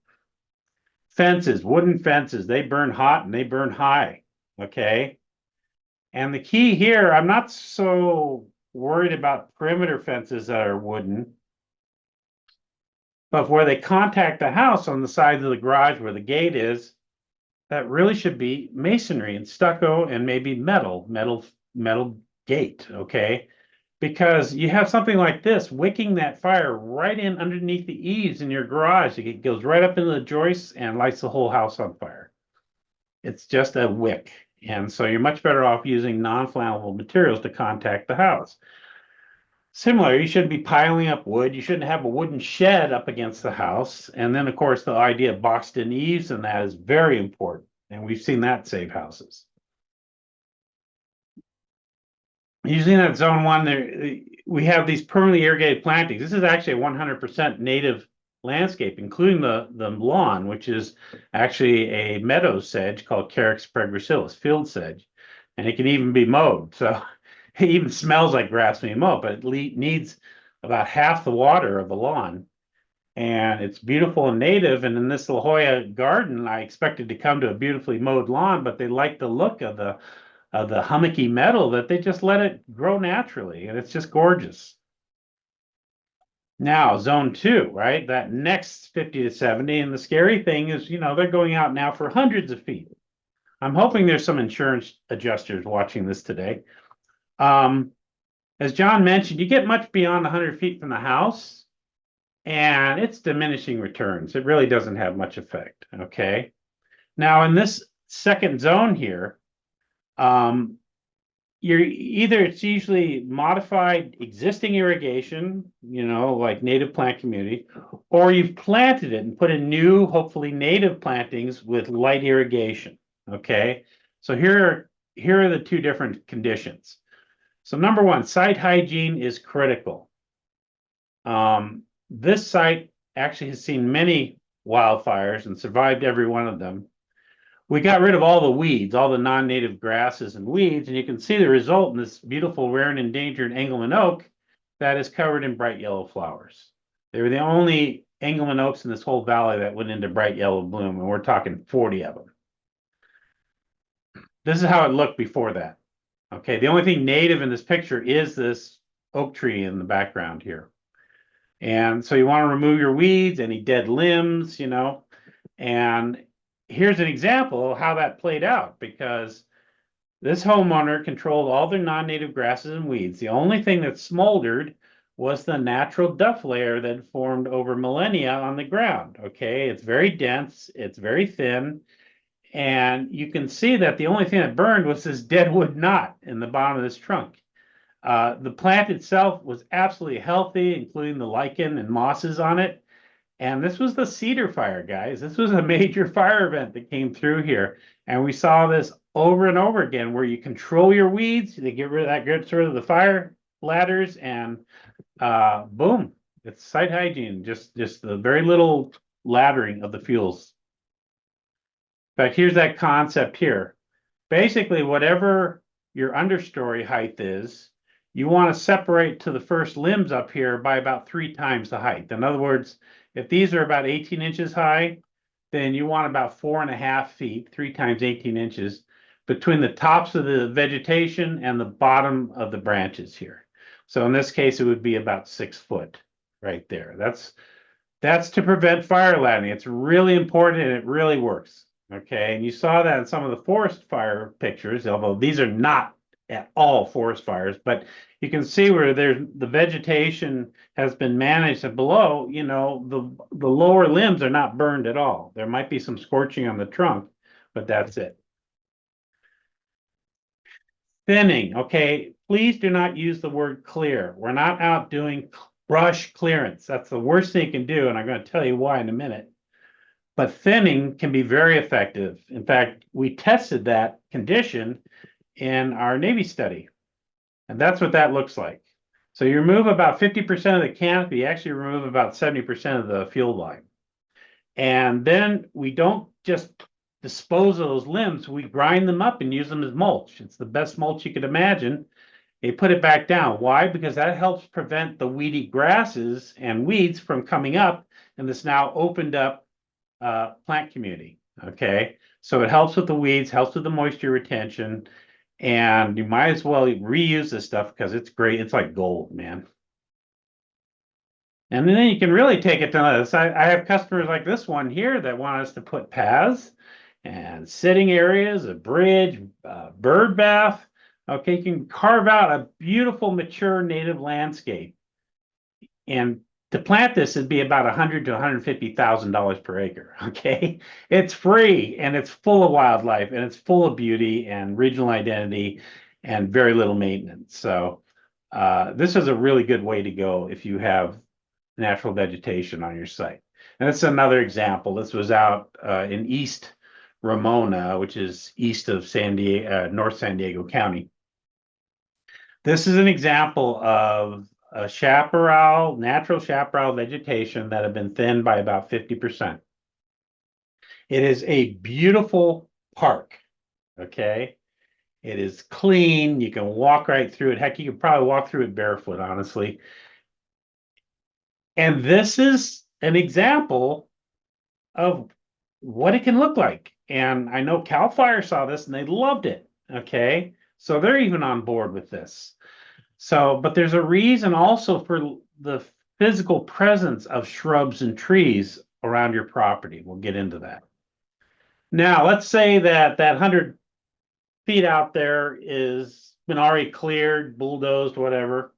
Speaker 3: Fences, wooden fences, they burn hot and they burn high, okay? And the key here, I'm not so worried about perimeter fences that are wooden, but where they contact the house on the side of the garage where the gate is, that really should be masonry and stucco and maybe metal gate, okay? Because you have something like this wicking that fire right in underneath the eaves in your garage. It goes right up into the joists and lights the whole house on fire. It's just a wick. And so you're much better off using non-flammable materials to contact the house. Similar, you shouldn't be piling up wood. You shouldn't have a wooden shed up against the house. And then, of course, the idea of boxed-in eaves and that is very important. And we've seen that save houses. Usually in that zone 1, we have these permanently irrigated plantings. This is actually a 100% native landscape, including the lawn, which is actually a meadow sedge called Carex progressilis, field sedge. And it can even be mowed. So it even smells like grass when you mow, but it needs about half the water of the lawn. And it's beautiful and native. And in this La Jolla garden, I expected to come to a beautifully mowed lawn, but they like the look of the of the hummocky metal that they just let it grow naturally, and it's just gorgeous. Now, zone 2, right? That next 50 to 70, and the scary thing is, they're going out now for hundreds of feet. I'm hoping there's some insurance adjusters watching this today. As John mentioned, you get much beyond 100 feet from the house, and it's diminishing returns. It really doesn't have much effect, okay? Now, in this second zone here, it's usually modified existing irrigation, like native plant community, or you've planted it and put in new, hopefully native plantings with light irrigation, okay? So here are the two different conditions. So number one, site hygiene is critical. This site actually has seen many wildfires and survived every one of them. We got rid of all the weeds, all the non-native grasses and weeds, and you can see the result in this beautiful rare and endangered Engelmann oak that is covered in bright yellow flowers. They were the only Engelmann oaks in this whole valley that went into bright yellow bloom, and we're talking 40 of them. This is how it looked before that. Okay, the only thing native in this picture is this oak tree in the background here. And so you want to remove your weeds, any dead limbs, and here's an example of how that played out, because this homeowner controlled all their non-native grasses and weeds. The only thing that smoldered was the natural duff layer that formed over millennia on the ground. Okay, it's very dense, it's very thin, and you can see that the only thing that burned was this dead wood knot in the bottom of this trunk. The plant itself was absolutely healthy, including the lichen and mosses on it. And this was the cedar fire, guys. This was a major fire event that came through here. And we saw this over and over again, where you control your weeds, they get rid of that, gets rid of the fire ladders, and boom, it's site hygiene, just the very little laddering of the fuels. In fact, here's that concept here. Basically, whatever your understory height is, you want to separate to the first limbs up here by about 3 times the height. In other words, if these are about 18 inches high, then you want about 4.5 feet, 3 times 18 inches, between the tops of the vegetation and the bottom of the branches here. So in this case, it would be about 6 foot right there. That's to prevent fire laddering. It's really important, and it really works. Okay, and you saw that in some of the forest fire pictures, although these are not at all forest fires, but you can see where the vegetation has been managed, and below, the lower limbs are not burned at all. There might be some scorching on the trunk, but that's it. Thinning, okay, please do not use the word clear. We're not out doing brush clearance. That's the worst thing you can do, and I'm going to tell you why in a minute. But thinning can be very effective. In fact, we tested that condition in our Navy study. And that's what that looks like. So you remove about 50% of the canopy, you actually remove about 70% of the fuel line. And then we don't just dispose of those limbs, we grind them up and use them as mulch. It's the best mulch you could imagine. They put it back down. Why? Because that helps prevent the weedy grasses and weeds from coming up in this now opened up plant community. Okay, so it helps with the weeds, helps with the moisture retention, and you might as well reuse this stuff because it's great. It's like gold, man. And then you can really take it to this. I have customers like this one here that want us to put paths and sitting areas, a bridge, bird bath. Okay, you can carve out a beautiful, mature native landscape. And to plant this, it'd be about $100,000 to $150,000 per acre. Okay, it's free, and it's full of wildlife, and it's full of beauty and regional identity, and very little maintenance. So this is a really good way to go if you have natural vegetation on your site. And that's another example. This was out in East Ramona, which is east of North San Diego County. This is an example of a chaparral, natural chaparral vegetation that have been thinned by about 50%. It is a beautiful park, okay? It is clean. You can walk right through it. Heck, you could probably walk through it barefoot, honestly. And this is an example of what it can look like. And I know CAL FIRE saw this and they loved it, okay? So they're even on board with this. So, but there's a reason also for the physical presence of shrubs and trees around your property. We'll get into that. Now, let's say that 100 feet out there is been already cleared, bulldozed, whatever.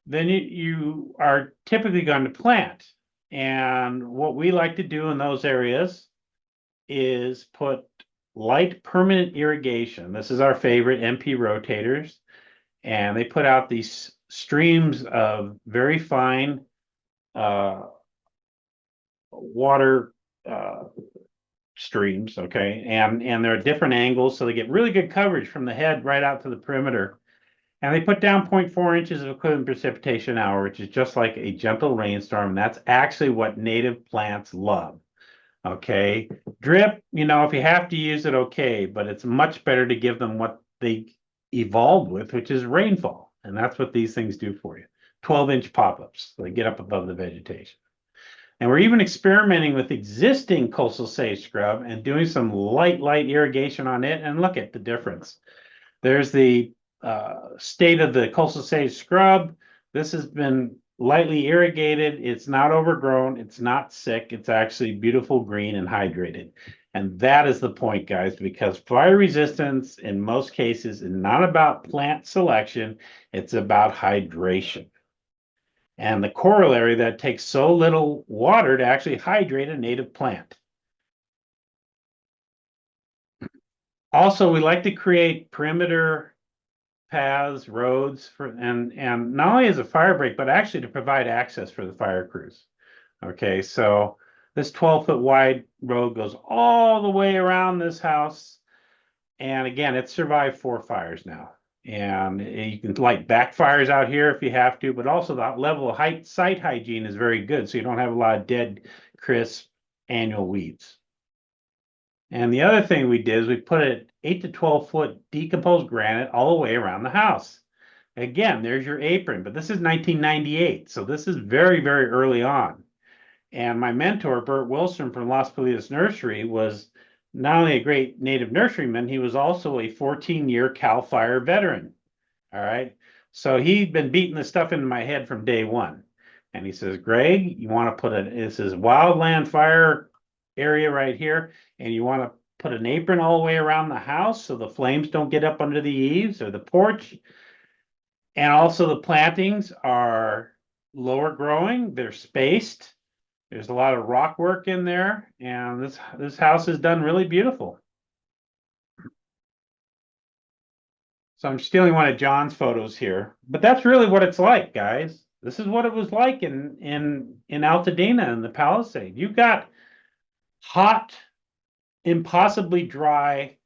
Speaker 3: Then you are typically going to plant. And what we like to do in those areas is put light permanent irrigation. This is our favorite, MP rotators. And they put out these streams of very fine water streams, okay? And they're at different angles, so they get really good coverage from the head right out to the perimeter. And they put down 0.4 inches of equivalent precipitation an hour, which is just like a gentle rainstorm. And that's actually what native plants love. Okay. Drip, if you have to use it, okay. But it's much better to give them what they evolved with, which is rainfall. And that's what these things do for you. 12-inch pop-ups. So they get up above the vegetation. And we're even experimenting with existing coastal sage scrub and doing some light irrigation on it. And look at the difference. There's the state of the coastal sage scrub. This has been lightly irrigated. It's not overgrown. It's not sick. It's actually beautiful green and hydrated. And that is the point, guys, because fire resistance in most cases is not about plant selection. It's about hydration. And the corollary that takes so little water to actually hydrate a native plant. Also, we like to create perimeter paths, roads and not only as a fire break, but actually to provide access for the fire crews. Okay, so this 12-foot wide road goes all the way around this house. And again, it's survived 4 fires now. And you can light backfires out here if you have to, but also that level of site hygiene is very good. So you don't have a lot of dead, crisp annual weeds. And the other thing we did is we put an 8 to 12-foot decomposed granite all the way around the house. Again, there's your apron, but this is 1998. So this is very, very early on. And my mentor, Bert Wilson from Las Politas Nursery, was not only a great native nurseryman, he was also a 14-year CAL FIRE veteran. All right. So he'd been beating this stuff into my head from day one. And he says, Greg, you want to put this is wildland fire area right here, and you want to put an apron all the way around the house so the flames don't get up under the eaves or the porch. And also the plantings are lower growing, they're spaced. There's a lot of rock work in there, and this house is done really beautiful. So I'm stealing one of John's photos here, but that's really what it's like, guys. This is what it was like in Altadena in the Palisade. You've got hot, impossibly dry,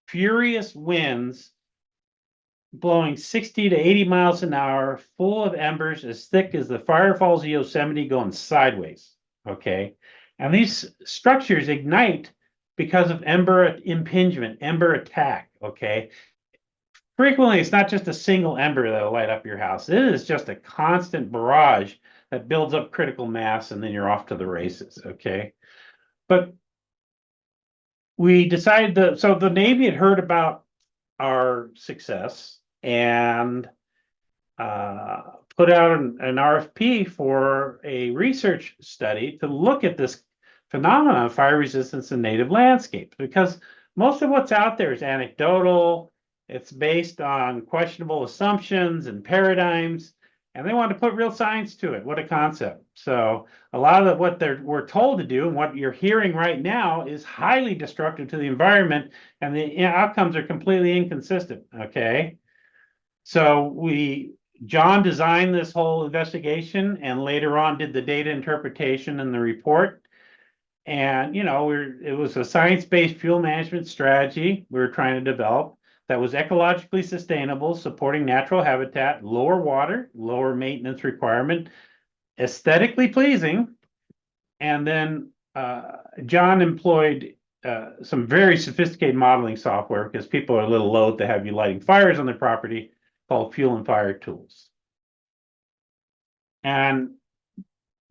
Speaker 3: furious winds blowing 60 to 80 miles an hour, full of embers as thick as the Fire Falls of Yosemite going sideways. Okay. And these structures ignite because of ember impingement, ember attack. Okay. Frequently, it's not just a single ember that'll light up your house. It is just a constant barrage that builds up critical mass, and then you're off to the races. Okay. But we decided so the Navy had heard about our success and put out an RFP for a research study to look at this phenomenon of fire resistance in native landscapes, because most of what's out there is anecdotal. It's based on questionable assumptions and paradigms, and they want to put real science to it. What a concept. So a lot of what we're told to do and what you're hearing right now is highly destructive to the environment, and the outcomes are completely inconsistent. Okay. So John designed this whole investigation and later on did the data interpretation and the report. And, it was a science-based fuel management strategy we were trying to develop that was ecologically sustainable, supporting natural habitat, lower water, lower maintenance requirement, aesthetically pleasing. And then John employed some very sophisticated modeling software, because people are a little loath to have you lighting fires on their property, called Fuel and Fire Tools. And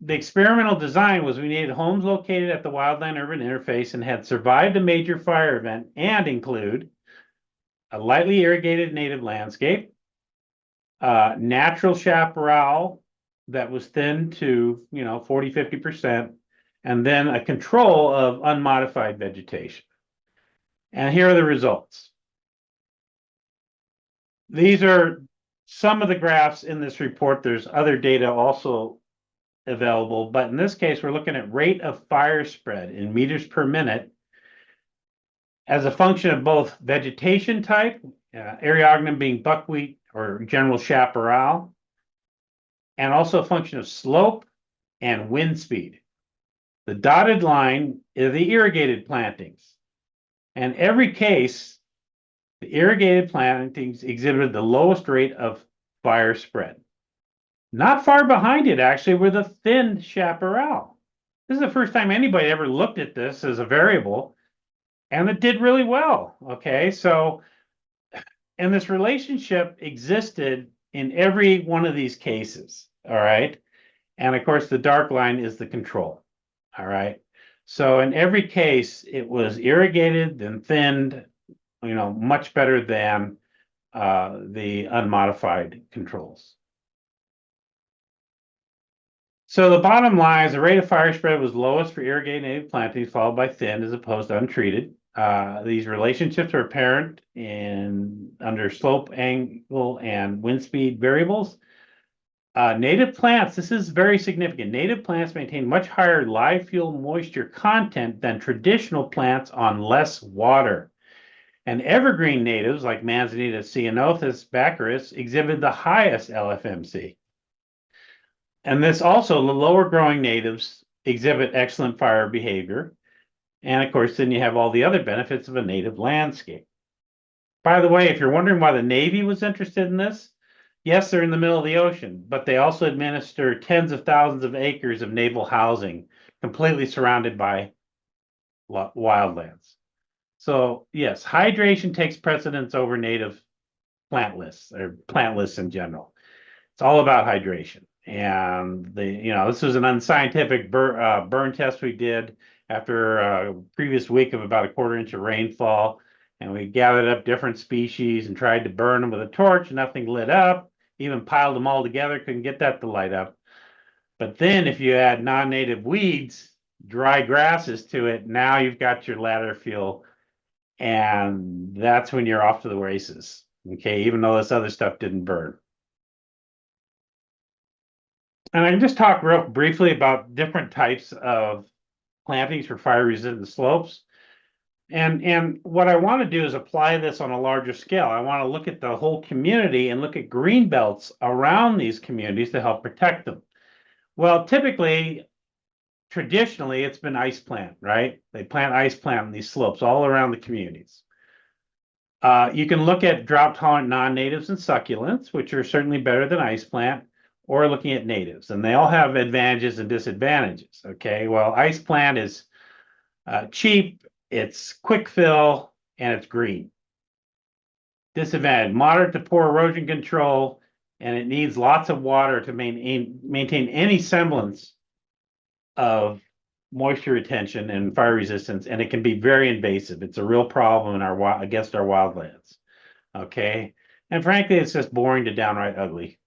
Speaker 3: the experimental design was we needed homes located at the wildland urban interface and had survived a major fire event and include a lightly irrigated native landscape, natural chaparral that was thinned to, 40, 50%, and then a control of unmodified vegetation. And here are the results. These are some of the graphs in this report. There's other data also available, but in this case, we're looking at rate of fire spread in meters per minute as a function of both vegetation type, Eriogonum being buckwheat or general chaparral, and also a function of slope and wind speed. The dotted line is the irrigated plantings. And every case, the irrigated plantings exhibited the lowest rate of fire spread. Not far behind it, actually, were the thin chaparral. This is the first time anybody ever looked at this as a variable, and it did really well. Okay, so, and this relationship existed in every one of these cases. All right, and of course, the dark line is the control. All right, so in every case, it was irrigated, then thinned, much better than the unmodified controls. So the bottom line is the rate of fire spread was lowest for irrigated native plantings, followed by thin as opposed to untreated. These relationships are apparent under slope, angle, and wind speed variables. Native plants, this is very significant. Native plants maintain much higher live fuel moisture content than traditional plants on less water. And evergreen natives like Manzanita ceanothus baccharis exhibit the highest LFMC. And this also, the lower growing natives exhibit excellent fire behavior. And of course, then you have all the other benefits of a native landscape. By the way, if you're wondering why the Navy was interested in this, yes, they're in the middle of the ocean, but they also administer tens of thousands of acres of naval housing, completely surrounded by wildlands. So yes, hydration takes precedence over native plant lists or plant lists in general. It's all about hydration. And this was an unscientific burn test we did after a previous week of about a quarter inch of rainfall. And we gathered up different species and tried to burn them with a torch. Nothing lit up, even piled them all together, couldn't get that to light up. But then if you add non-native weeds, dry grasses to it, now you've got your ladder fuel. And that's when you're off to the races. Okay, even though this other stuff didn't burn. And I can just talk real briefly about different types of plantings for fire-resistant slopes. And what I want to do is apply this on a larger scale. I want to look at the whole community and look at green belts around these communities to help protect them. Well, typically, traditionally, it's been ice plant, right? They plant ice plant on these slopes all around the communities. You can look at drought-tolerant non-natives and succulents, which are certainly better than ice plant, or looking at natives, and they all have advantages and disadvantages. Okay, well, ice plant is cheap, it's quick fill, and it's green. Disadvantage: moderate to poor erosion control, and it needs lots of water to maintain any semblance of moisture retention and fire resistance, and it can be very invasive. It's a real problem against our wildlands. Okay, and frankly, it's just boring to downright ugly.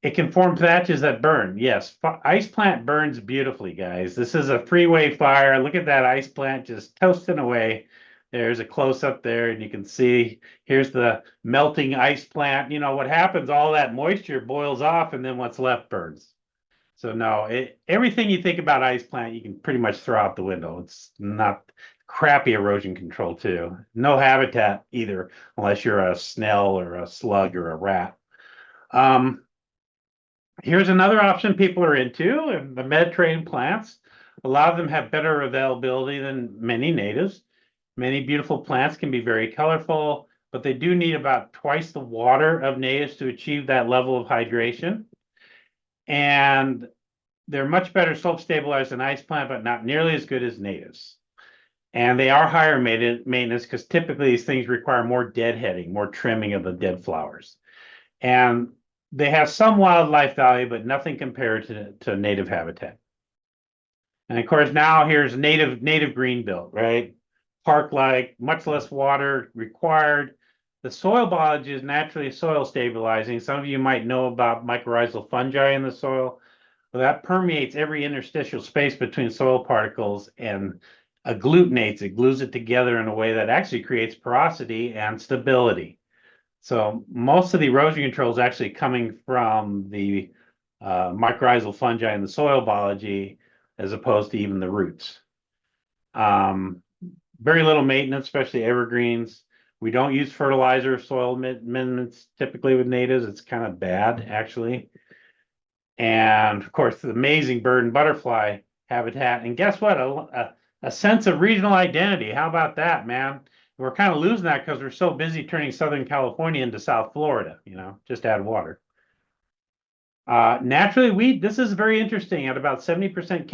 Speaker 3: It can form patches that burn. Yes, ice plant burns beautifully, guys. This is a freeway fire. Look at that ice plant just toasting away. There's a close-up there, and you can see here's the melting ice plant. What happens, all that moisture boils off, and then what's left burns. So no, everything you think about ice plant, you can pretty much throw out the window. It's not crappy erosion control, too. No habitat either, unless you're a snail or a slug or a rat. Here's another option people are into, and the Mediterranean plants. A lot of them have better availability than many natives. Many beautiful plants can be very colorful, but they do need about twice the water of natives to achieve that level of hydration. And they're much better slope stabilized than ice plant, but not nearly as good as natives. And they are higher maintenance because typically these things require more deadheading, more trimming of the dead flowers. And they have some wildlife value, but nothing compared to native habitat. And of course, now here's native green belt, right? park-like, much less water required. The soil biology is naturally soil stabilizing. Some of you might know about mycorrhizal fungi in the soil. Well, that permeates every interstitial space between soil particles and agglutinates it, glues it together in a way that actually creates porosity and stability. So most of the erosion control is actually coming from the mycorrhizal fungi in the soil biology, as opposed to even the roots. Very little maintenance, especially evergreens. We don't use fertilizer, soil amendments typically with natives. It's kind of bad, actually. And of course, the amazing bird and butterfly habitat. And guess what? A sense of regional identity. How about that, man? We're kind of losing that because we're so busy turning Southern California into South Florida, just add water. Naturally, this is very interesting. At about 70%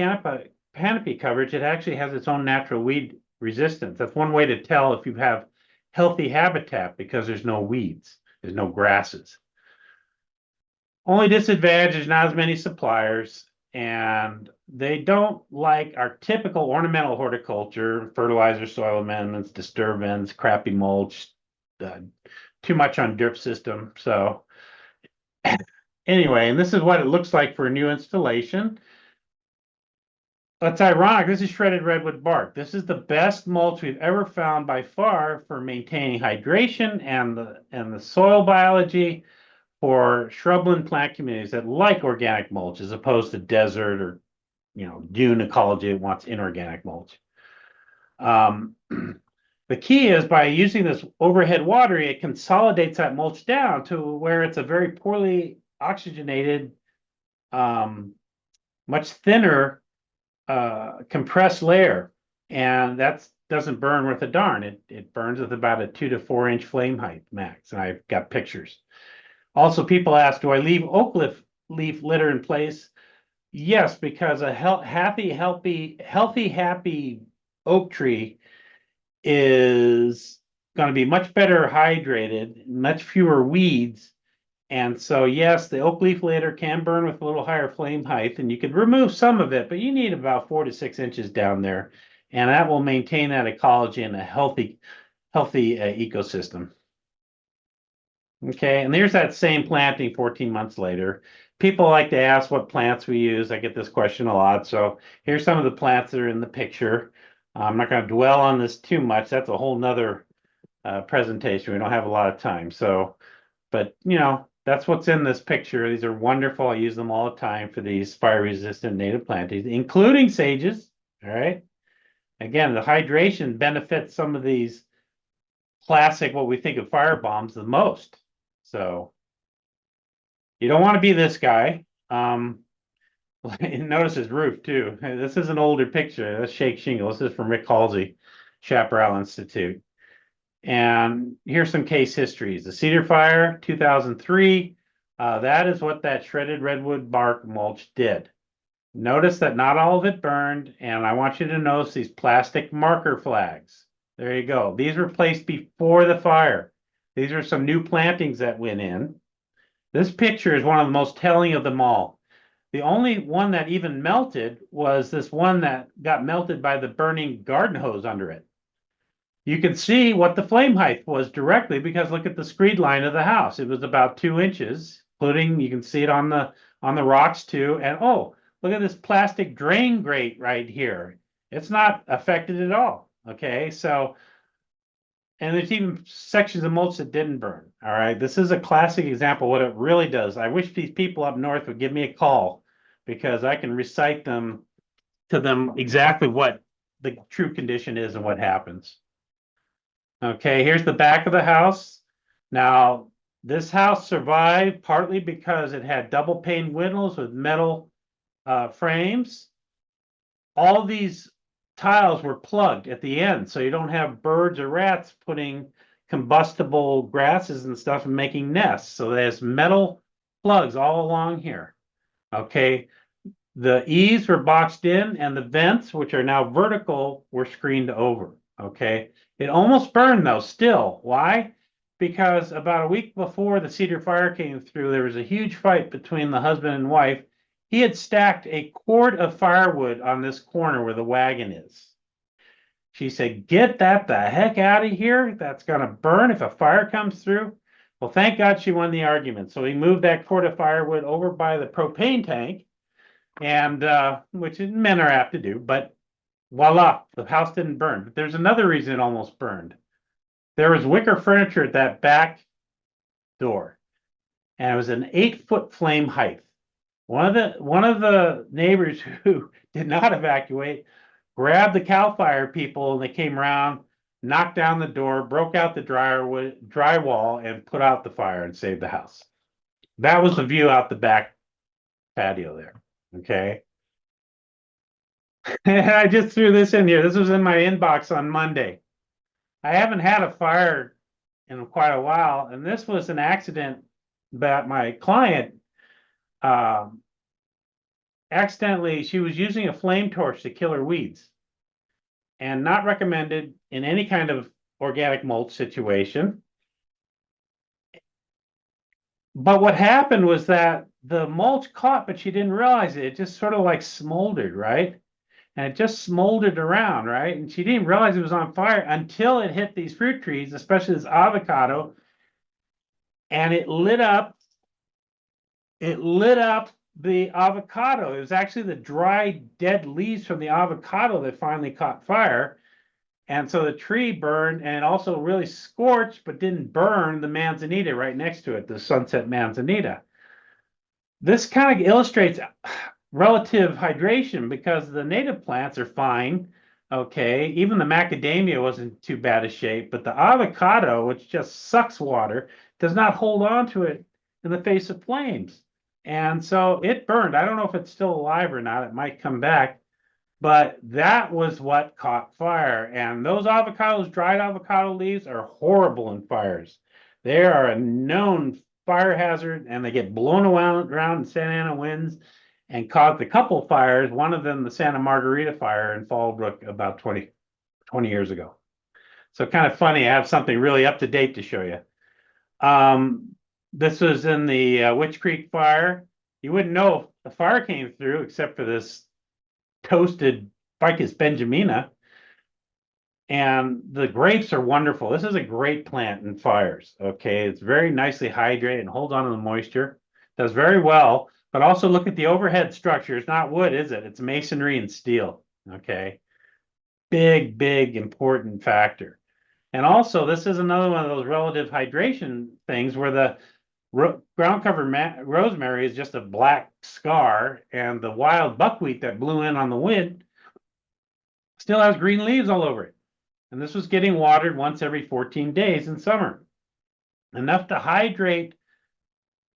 Speaker 3: canopy coverage, it actually has its own natural weed resistance. That's one way to tell if you have healthy habitat, because there's no weeds, there's no grasses. Only disadvantage is not as many suppliers, and they don't like our typical ornamental horticulture, fertilizer, soil amendments, disturbance, crappy mulch, too much on drip system. So anyway, and this is what it looks like for a new installation. That's ironic. This is shredded redwood bark. This is the best mulch we've ever found by far for maintaining hydration and the soil biology for shrubland plant communities that like organic mulch, as opposed to desert or dune ecology that wants inorganic mulch. The key is, by using this overhead watering, it consolidates that mulch down to where it's a very poorly oxygenated, much thinner, compressed layer, and that doesn't burn worth a darn. It burns with about a 2 to 4 inch flame height max, and I've got pictures. Also, people ask, do I leave oak leaf litter in place? Yes, because a happy oak tree is going to be much better hydrated, much fewer weeds. And so, yes, the oak leaf litter can burn with a little higher flame height, and you could remove some of it, but you need about 4 to 6 inches down there, and that will maintain that ecology and a healthy ecosystem. Okay, and there's that same planting 14 months later. People like to ask what plants we use. I get this question a lot. So here's some of the plants that are in the picture. I'm not going to dwell on this too much. That's a whole nother presentation. We don't have a lot of time. So, but that's what's in this picture. These are wonderful. I use them all the time for these fire-resistant native plantings, including sages. All right. Again, the hydration benefits some of these classic, what we think of fire bombs the most. So you don't want to be this guy. Notice his roof too. This is an older picture. That's shake shingle. This is from Rick Halsey, Chaparral Institute. And here's some case histories. The cedar fire, 2003. That is what that shredded redwood bark mulch did. Notice that not all of it burned, and I want you to notice these plastic marker flags. There you go. These were placed before the fire. These are some new plantings that went in. This picture is one of the most telling of them all. The only one that even melted was this one that got melted by the burning garden hose under it. You can see what the flame height was directly, because look at the screed line of the house. It was about 2 inches, including, you can see it on the rocks too. And oh, look at this plastic drain grate right here. It's not affected at all. Okay, so, and there's even sections of mulch that didn't burn. All right, this is a classic example of what it really does. I wish these people up north would give me a call, because I can recite to them exactly what the true condition is and what happens. Okay, here's the back of the house. Now, this house survived partly because it had double pane windows with metal frames. All these tiles were plugged at the end, so you don't have birds or rats putting combustible grasses and stuff and making nests. So there's metal plugs all along here. Okay, the eaves were boxed in, and the vents, which are now vertical, were screened over. Okay, it almost burned though still. Why? Because about a week before the cedar fire came through, there was a huge fight between the husband and wife. He had stacked a quart of firewood on this corner where the wagon is. She said, get that the heck out of here. That's going to burn if a fire comes through. Well, thank God she won the argument. So we moved that cord of firewood over by the propane tank, and which men are apt to do, but voila, the house didn't burn. But there's another reason it almost burned. There was wicker furniture at that back door, and it was an 8-foot flame height. One of the neighbors who did not evacuate grabbed the CAL FIRE people, and they came around, knocked down the door, broke out the drywall, and put out the fire and saved the house. That was the view out the back patio there. Okay. And I just threw this in here. This was in my inbox on Monday. I haven't had a fire in quite a while, and this was an accident that my client accidentally, she was using a flame torch to kill her weeds, and not recommended in any kind of organic mulch situation. But what happened was that the mulch caught, but she didn't realize it. It just sort of like smoldered, right? And it just smoldered around, right? And she didn't realize it was on fire until it hit these fruit trees, especially this avocado, and it lit up the avocado. It was actually the dry, dead leaves from the avocado that finally caught fire. And so the tree burned, and also really scorched, but didn't burn the manzanita right next to it, the sunset manzanita. This kind of illustrates relative hydration, because the native plants are fine. Okay, even the macadamia wasn't too bad a shape, but the avocado, which just sucks water, does not hold on to it in the face of flames. And so it burned. I don't know if it's still alive or not. It might come back. But that was what caught fire. And those avocados, dried avocado leaves, are horrible in fires. They are a known fire hazard, and they get blown around in Santa Ana winds and caused a couple fires, one of them the Santa Margarita fire in Fallbrook about 20 years ago. So kind of funny, I have something really up to date to show you. This was in the Witch Creek fire. You wouldn't know if the fire came through except for this toasted Ficus benjamina. And the grapes are wonderful. This is a great plant in fires. Okay, it's very nicely hydrated and holds on to the moisture. Does very well. But also look at the overhead structure. It's not wood, is it? It's masonry and steel. Okay, big important factor. And also, this is another one of those relative hydration things where the ground cover rosemary is just a black scar, and the wild buckwheat that blew in on the wind still has green leaves all over it. And this was getting watered once every 14 days in summer. Enough to hydrate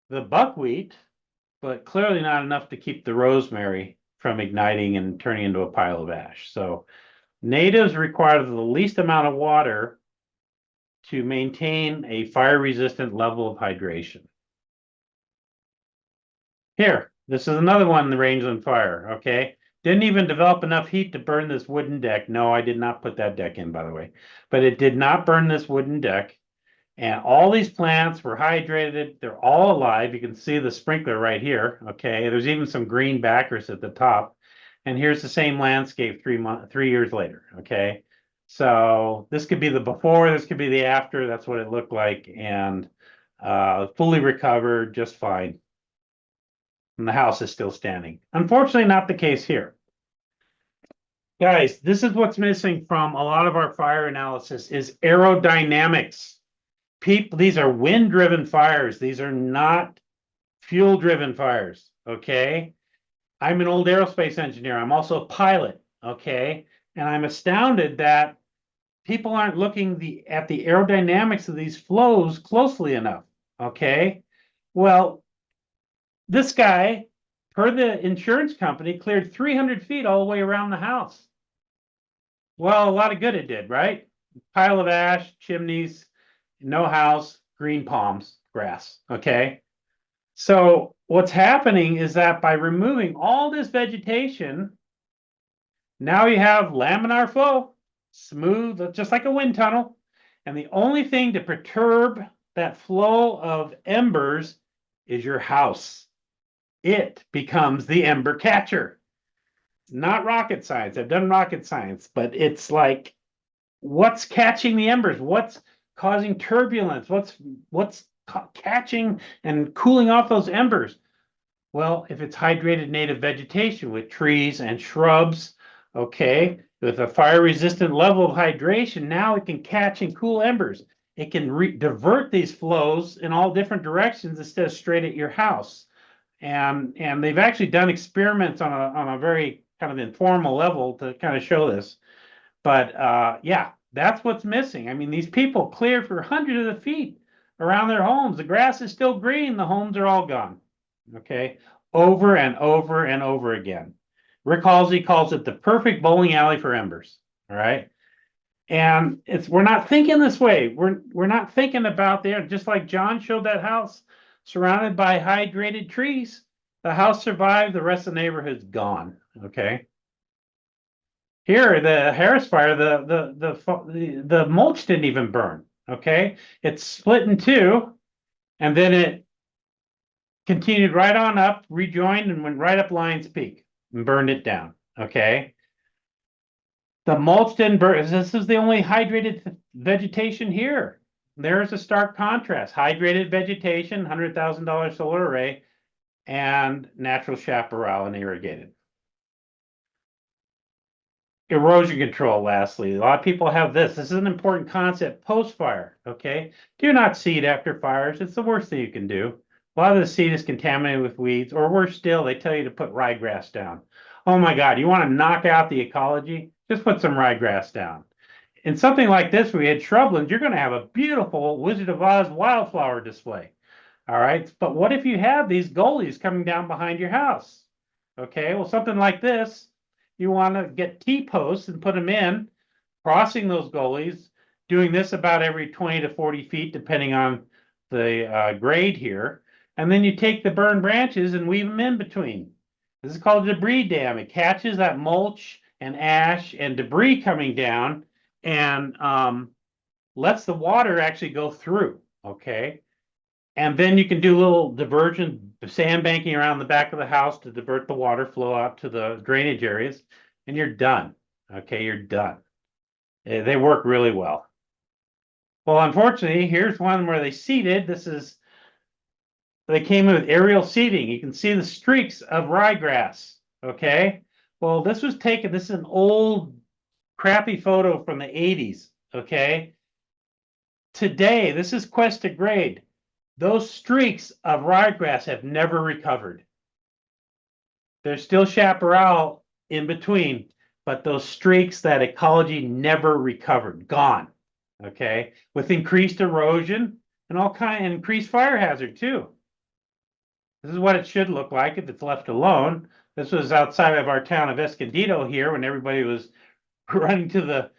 Speaker 3: the buckwheat, but clearly not enough to keep the rosemary from igniting and turning into a pile of ash. So natives require the least amount of water to maintain a fire-resistant level of hydration. Here, this is another one in the rangeland fire, okay? Didn't even develop enough heat to burn this wooden deck. No, I did not put that deck in, by the way. But it did not burn this wooden deck. And all these plants were hydrated. They're all alive. You can see the sprinkler right here, okay? There's even some green backers at the top. And here's the same landscape 3 years later, okay? So this could be the before, this could be the after. That's what it looked like. And fully recovered, just fine. And the house is still standing. Unfortunately, not the case here. Guys, this is what's missing from a lot of our fire analysis is aerodynamics. These are wind-driven fires. These are not fuel-driven fires, okay? I'm an old aerospace engineer. I'm also a pilot, okay? And I'm astounded that people aren't looking at the aerodynamics of these flows closely enough, okay? Well, this guy, per the insurance company, cleared 300 feet all the way around the house. Well, a lot of good it did, right? Pile of ash, chimneys, no house, green palms, grass, okay? So what's happening is that by removing all this vegetation, now you have laminar flow, smooth, just like a wind tunnel. And the only thing to perturb that flow of embers is your house. It becomes the ember catcher. Not rocket science. I've done rocket science, but it's like what's catching the embers? What's causing turbulence? What's catching and cooling off those embers? Well, if it's hydrated native vegetation with trees and shrubs, okay, with a fire-resistant level of hydration, now it can catch and cool embers. It can divert these flows in all different directions instead of straight at your house. And they've actually done experiments on a very kind of informal level to kind of show this. But yeah, that's what's missing. I mean, these people cleared for hundreds of feet around their homes. The grass is still green. The homes are all gone. Okay, over and over and over again. Rick Halsey calls it the perfect bowling alley for embers. All right. And we're not thinking this way. We're not thinking about there, just like John showed that house surrounded by hydrated trees. The house survived, the rest of the neighborhood's gone. Okay. Here, the Harris fire, the mulch didn't even burn. Okay, it's split in two, and then it continued right on up, rejoined, and went right up Lions Peak and burned it down. Okay. The mulch didn't burn. This is the only hydrated vegetation here. There's a stark contrast. Hydrated vegetation, $100,000 solar array, and natural chaparral and irrigated. Erosion control, lastly. A lot of people have this. This is an important concept post-fire, okay? Do not seed after fires. It's the worst thing you can do. A lot of the seed is contaminated with weeds, or worse still, they tell you to put ryegrass down. Oh my God, you want to knock out the ecology? Just put some ryegrass down. In something like this, where we had shrublands, you're going to have a beautiful Wizard of Oz wildflower display. All right, but what if you have these gullies coming down behind your house? Okay, well, something like this, you want to get T-posts and put them in, crossing those gullies, doing this about every 20 to 40 feet, depending on the grade here. And then you take the burned branches and weave them in between. This is called a debris dam. It catches that mulch and ash and debris coming down and lets the water actually go through, okay? And then you can do a little diversion, sand banking around the back of the house to divert the water flow out to the drainage areas, and you're done. Okay, you're done. They work really well. Well, unfortunately, here's one where they seeded. They came in with aerial seeding. You can see the streaks of ryegrass. Okay, well, this is an old crappy photo from the 80s. Okay, today, this is Cuesta grade. Those streaks of ryegrass have never recovered. There's still chaparral in between, but those streaks, that ecology never recovered, gone. Okay, with increased erosion and increased fire hazard too. This is what it should look like if it's left alone. This was outside of our town of Escondido here when everybody was running to the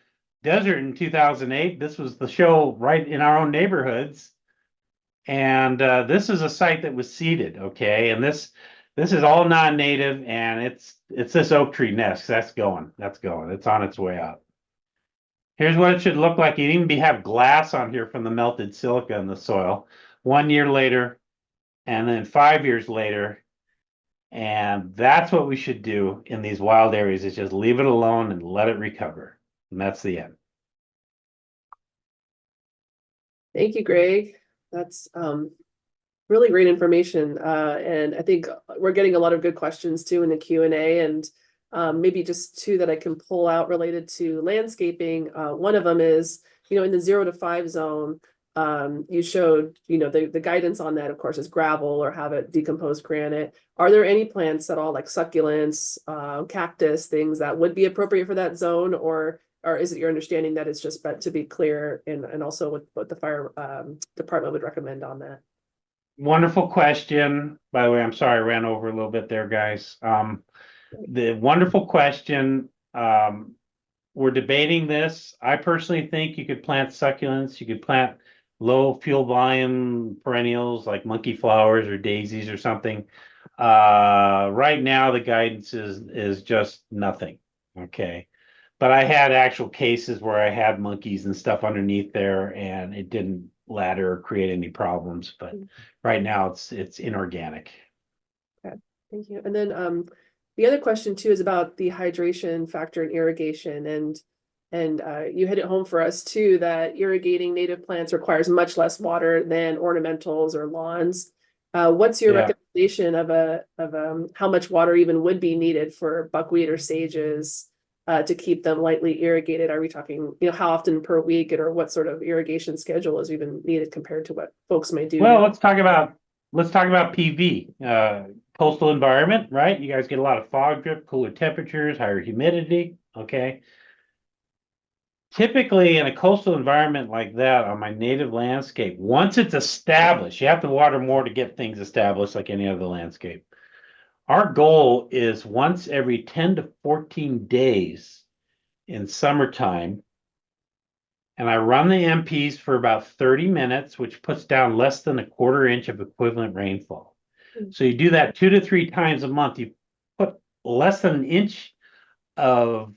Speaker 3: desert in 2008. This was the show right in our own neighborhoods. And this is a site that was seeded, okay? And this is all non-native, and it's this oak tree nest. That's going. It's on its way out. Here's what it should look like. You'd even have glass on here from the melted silica in the soil. 1 year later, and then 5 years later. And that's what we should do in these wild areas, is just leave it alone and let it recover. And that's the end.
Speaker 1: Thank you, Greg. That's really great information. And I think we're getting a lot of good questions too in the Q&A, and maybe just two that I can pull out related to landscaping. One of them is, in the 0 to 5 zone, you showed, the guidance on that, of course, is gravel or have it decomposed granite. Are there any plants at all, like succulents, cactus, things that would be appropriate for that zone, or is it your understanding that it's just to be clear, and also what the fire department would recommend on that?
Speaker 3: Wonderful question. By the way, I'm sorry I ran over a little bit there, guys. The wonderful question. We're debating this. I personally think you could plant succulents. You could plant low fuel volume perennials like monkey flowers or daisies or something. Right now, the guidance is just nothing. Okay. But I had actual cases where I had monkeys and stuff underneath there, and it didn't ladder or create any problems. But right now it's inorganic.
Speaker 1: Okay, thank you. And then the other question too is about the hydration factor in irrigation. And And you hit it home for us too, that irrigating native plants requires much less water than ornamentals or lawns. What's your
Speaker 3: Yeah.
Speaker 1: recommendation of how much water even would be needed for buckwheat or sages to keep them lightly irrigated? Are we talking, how often per week, or what sort of irrigation schedule is even needed compared to what folks may do
Speaker 3: Well,
Speaker 1: now?
Speaker 3: let's talk about PV. Coastal environment, right? You guys get a lot of fog drip, cooler temperatures, higher humidity. Okay. Typically, in a coastal environment like that, on my native landscape, once it's established, you have to water more to get things established like any other landscape. Our goal is once every 10 to 14 days in summertime, and I run the MPs for about 30 minutes, which puts down less than a quarter inch of equivalent rainfall. So you do that 2 to 3 times a month, you put less than an inch of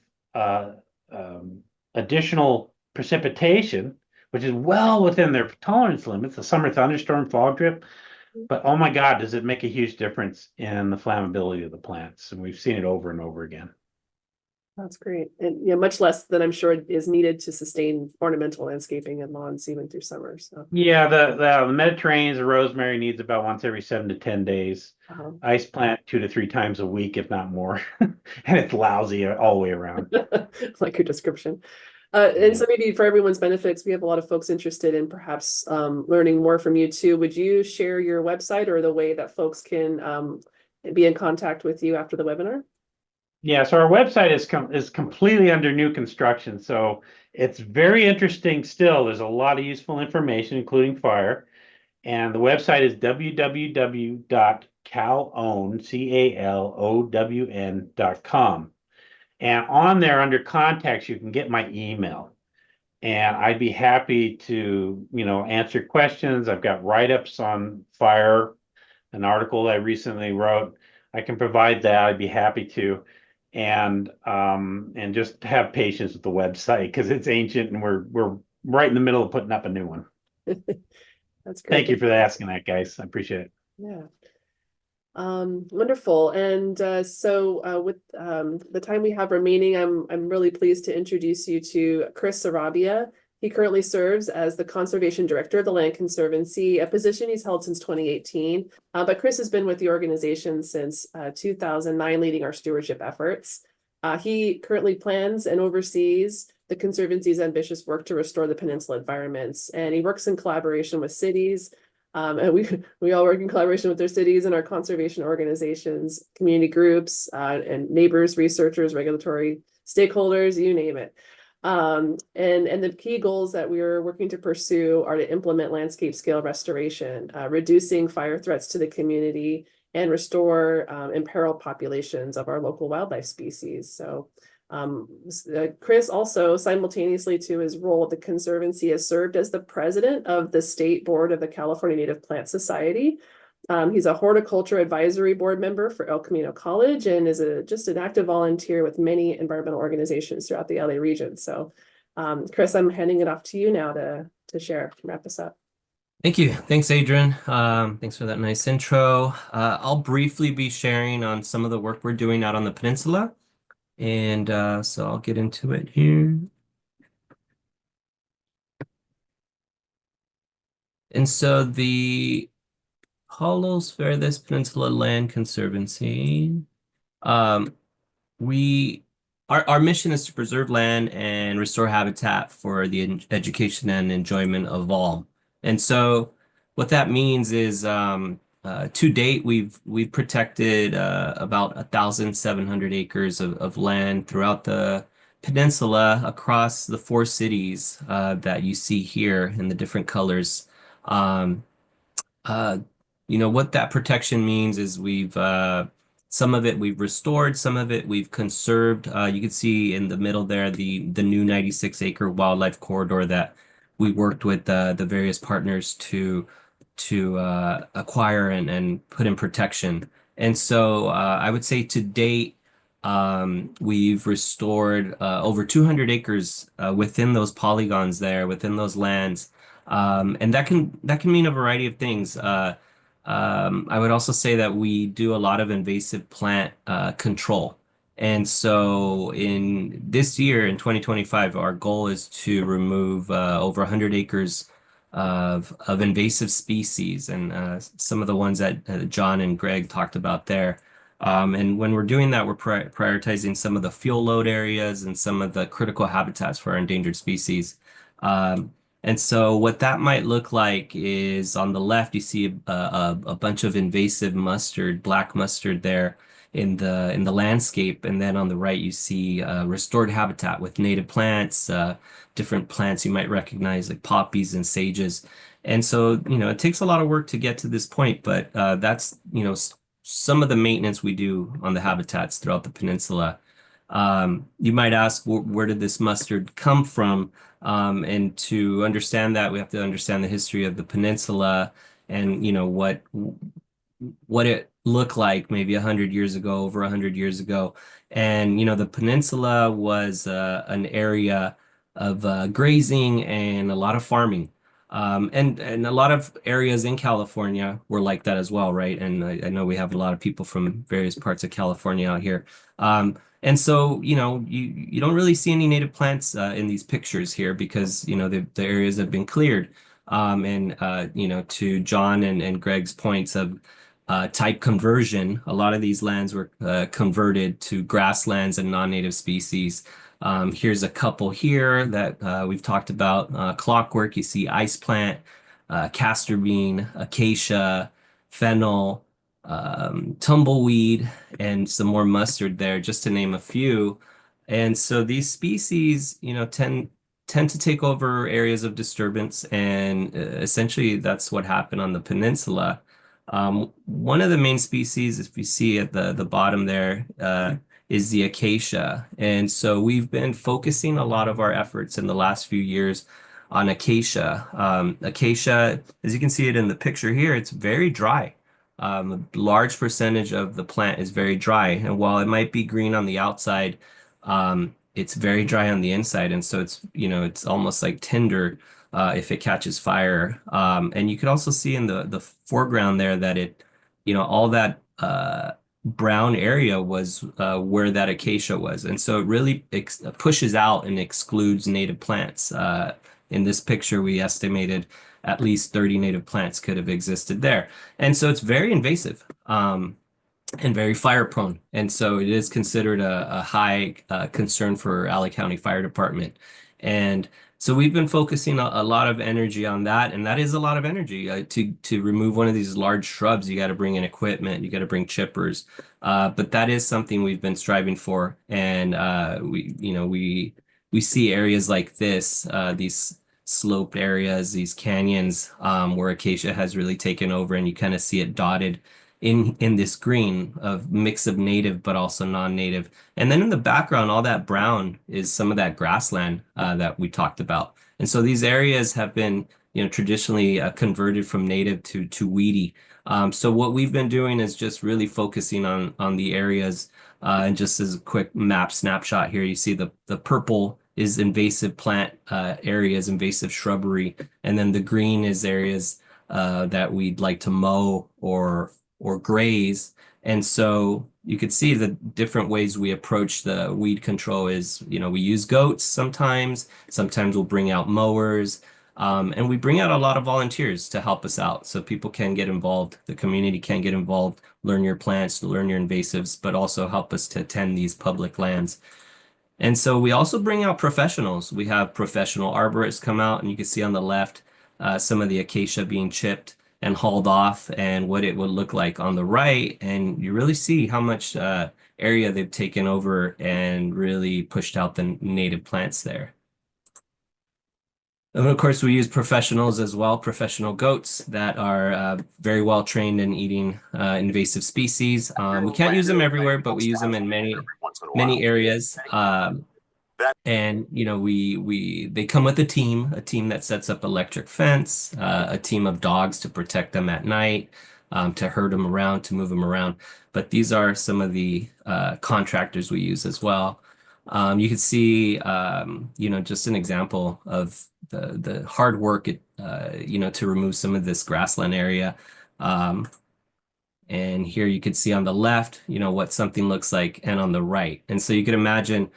Speaker 3: additional precipitation, which is well within their tolerance limits, a summer thunderstorm, fog drip. But oh my God, does it make a huge difference in the flammability of the plants? And we've seen it over and over again.
Speaker 1: That's great. And much less than I'm sure is needed to sustain ornamental landscaping and lawns even through summer. So
Speaker 3: Yeah, the Mediterranean, the rosemary needs about once every 7 to 10 days. Ice plant 2 to 3 times a week, if not more. And it's lousy all the way around.
Speaker 1: like your description. And so maybe for everyone's benefits, we have a lot of folks interested in perhaps learning more from you too. Would you share your website or the way that folks can be in contact with you after the webinar?
Speaker 3: Yeah, so our website is completely under new construction, so it's very interesting still. There's a lot of useful information, including fire, and the website is www.calown.com. And on there, under contacts, you can get my email, and I'd be happy to, answer questions. I've got write-ups on fire, an article I recently wrote. I can provide that. I'd be happy to. And just have patience with the website because it's ancient and we're right in the middle of putting up a new one.
Speaker 1: That's great.
Speaker 3: Thank you for asking that, guys. I appreciate it.
Speaker 1: Yeah. Wonderful. And so with the time we have remaining, I'm really pleased to introduce you to Chris Sarabia. He currently serves as the Conservation Director of the Land Conservancy, a position he's held since 2018. But Chris has been with the organization since 2009, leading our stewardship efforts. He currently plans and oversees the Conservancy's ambitious work to restore the peninsula environments, and he works in collaboration with cities. And we all work in collaboration with their cities and our conservation organizations, community groups, and neighbors, researchers, regulatory stakeholders, you name it. And the key goals that we are working to pursue are to implement landscape scale restoration, reducing fire threats to the community, and restore imperiled populations of our local wildlife species. So Chris also, simultaneously to his role at the Conservancy, has served as the president of the state board of the California Native Plant Society. He's a horticulture advisory board member for El Camino College and is just an active volunteer with many environmental organizations throughout the LA region. So Chris, I'm handing it off to you now to share, wrap this up.
Speaker 4: Thank you. Thanks, Adrian. Thanks for that nice intro. I'll briefly be sharing on some of the work we're doing out on the peninsula. And so I'll get into it here. And so the Palos Verdes Peninsula Land Conservancy, our mission is to preserve land and restore habitat for the education and enjoyment of all. And so what that means is to date, we've protected about 1,700 acres of land throughout the peninsula across the 4 cities that you see here in the different colors. What that protection means is some of it we've restored, some of it we've conserved. You can see in the middle there the new 96-acre wildlife corridor that we worked with the various partners to acquire and put in protection. And so I would say to date, we've restored over 200 acres within those polygons there, within those lands. And that can mean a variety of things. I would also say that we do a lot of invasive plant control. And so in this year, in 2025, our goal is to remove over 100 acres of invasive species, and some of the ones that John and Greg talked about there. And when we're doing that, we're prioritizing some of the fuel load areas and some of the critical habitats for our endangered species. And so what that might look like is on the left, you see a bunch of invasive mustard, black mustard there in the landscape, and then on the right you see restored habitat with native plants, different plants you might recognize like poppies and sages. And so, it takes a lot of work to get to this point, but that's, some of the maintenance we do on the habitats throughout the peninsula. You might ask, where did this mustard come from? And to understand that, we have to understand the history of the peninsula and, what it looked like maybe 100 years ago, over 100 years ago. And, the peninsula was an area of grazing and a lot of farming. And a lot of areas in California were like that as well, right? And I know we have a lot of people from various parts of California out here. And so, you don't really see any native plants in these pictures here because, the areas have been cleared. To John and Greg's points of type conversion, a lot of these lands were converted to grasslands and non-native species. Here's a couple here that we've talked about. Clockwork, you see ice plant, castor bean, acacia, fennel, tumbleweed, and some more mustard there, just to name a few. And so these species, tend to take over areas of disturbance, and essentially that's what happened on the peninsula. One of the main species, if you see at the bottom there, is the acacia. And so we've been focusing a lot of our efforts in the last few years on acacia. Acacia, as you can see it in the picture here, it's very dry. A large percentage of the plant is very dry. And while it might be green on the outside, it's very dry on the inside. And so it's almost like tinder if it catches fire. And you could also see in the foreground there that all that brown area was where that acacia was. And so it really pushes out and excludes native plants. In this picture, we estimated at least 30 native plants could have existed there. And so it's very invasive. And very fire prone. And so it is considered a high concern for LA County Fire Department. And so we've been focusing a lot of energy on that. And that is a lot of energy. To remove one of these large shrubs, you got to bring in equipment, you got to bring chippers. But that is something we've been striving for. And we see areas like this, these sloped areas, these canyons, where acacia has really taken over, and you kind of see it dotted in this green of mix of native but also non-native. And then in the background, all that brown is some of that grassland that we talked about. And so these areas have been, traditionally converted from native to weedy. So what we've been doing is just really focusing on the areas. And just as a quick map snapshot here, you see the purple is invasive plant areas, invasive shrubbery, and then the green is areas that we'd like to mow or graze. And so you could see the different ways we approach the weed control is, we use goats sometimes we'll bring out mowers, and we bring out a lot of volunteers to help us out so people can get involved, the community can get involved, learn your plants, learn your invasives, but also help us to tend these public lands. And so we also bring out professionals. We have professional arborists come out, and you can see on the left some of the acacia being chipped and hauled off, and what it would look like on the right. And you really see how much area they've taken over and really pushed out the native plants there. And of course, we use professionals as well, professional goats that are very well trained in eating invasive species. We can't use them everywhere, but we use them in many areas. And they come with a team that sets up electric fence, a team of dogs to protect them at night, to herd them around, to move them around. But these are some of the contractors we use as well. You can see, just an example of the hard work, to remove some of this grassland area. And here you could see on the left, what something looks like, and on the right. And so you can imagine,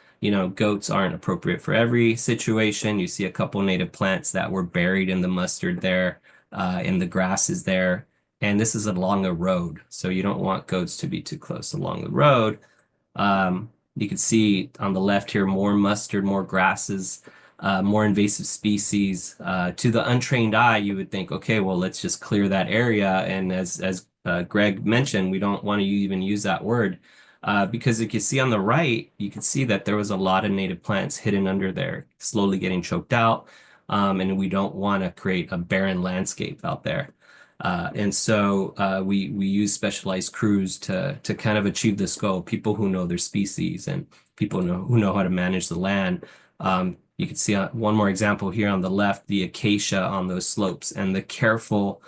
Speaker 4: goats aren't appropriate for every situation. You see a couple native plants that were buried in the mustard there, in the grasses there. And this is along a road. So you don't want goats to be too close along the road. You can see on the left here, more mustard, more grasses, more invasive species. To the untrained eye, you would think, okay, well, let's just clear that area. And as Greg mentioned, we don't want to even use that word because if you see on the right, you can see that there was a lot of native plants hidden under there, slowly getting choked out. And we don't want to create a barren landscape out there. And so we use specialized crews to kind of achieve this goal. People who know their species and people who know how to manage the land. You can see one more example here on the left, the acacia on those slopes, and the careful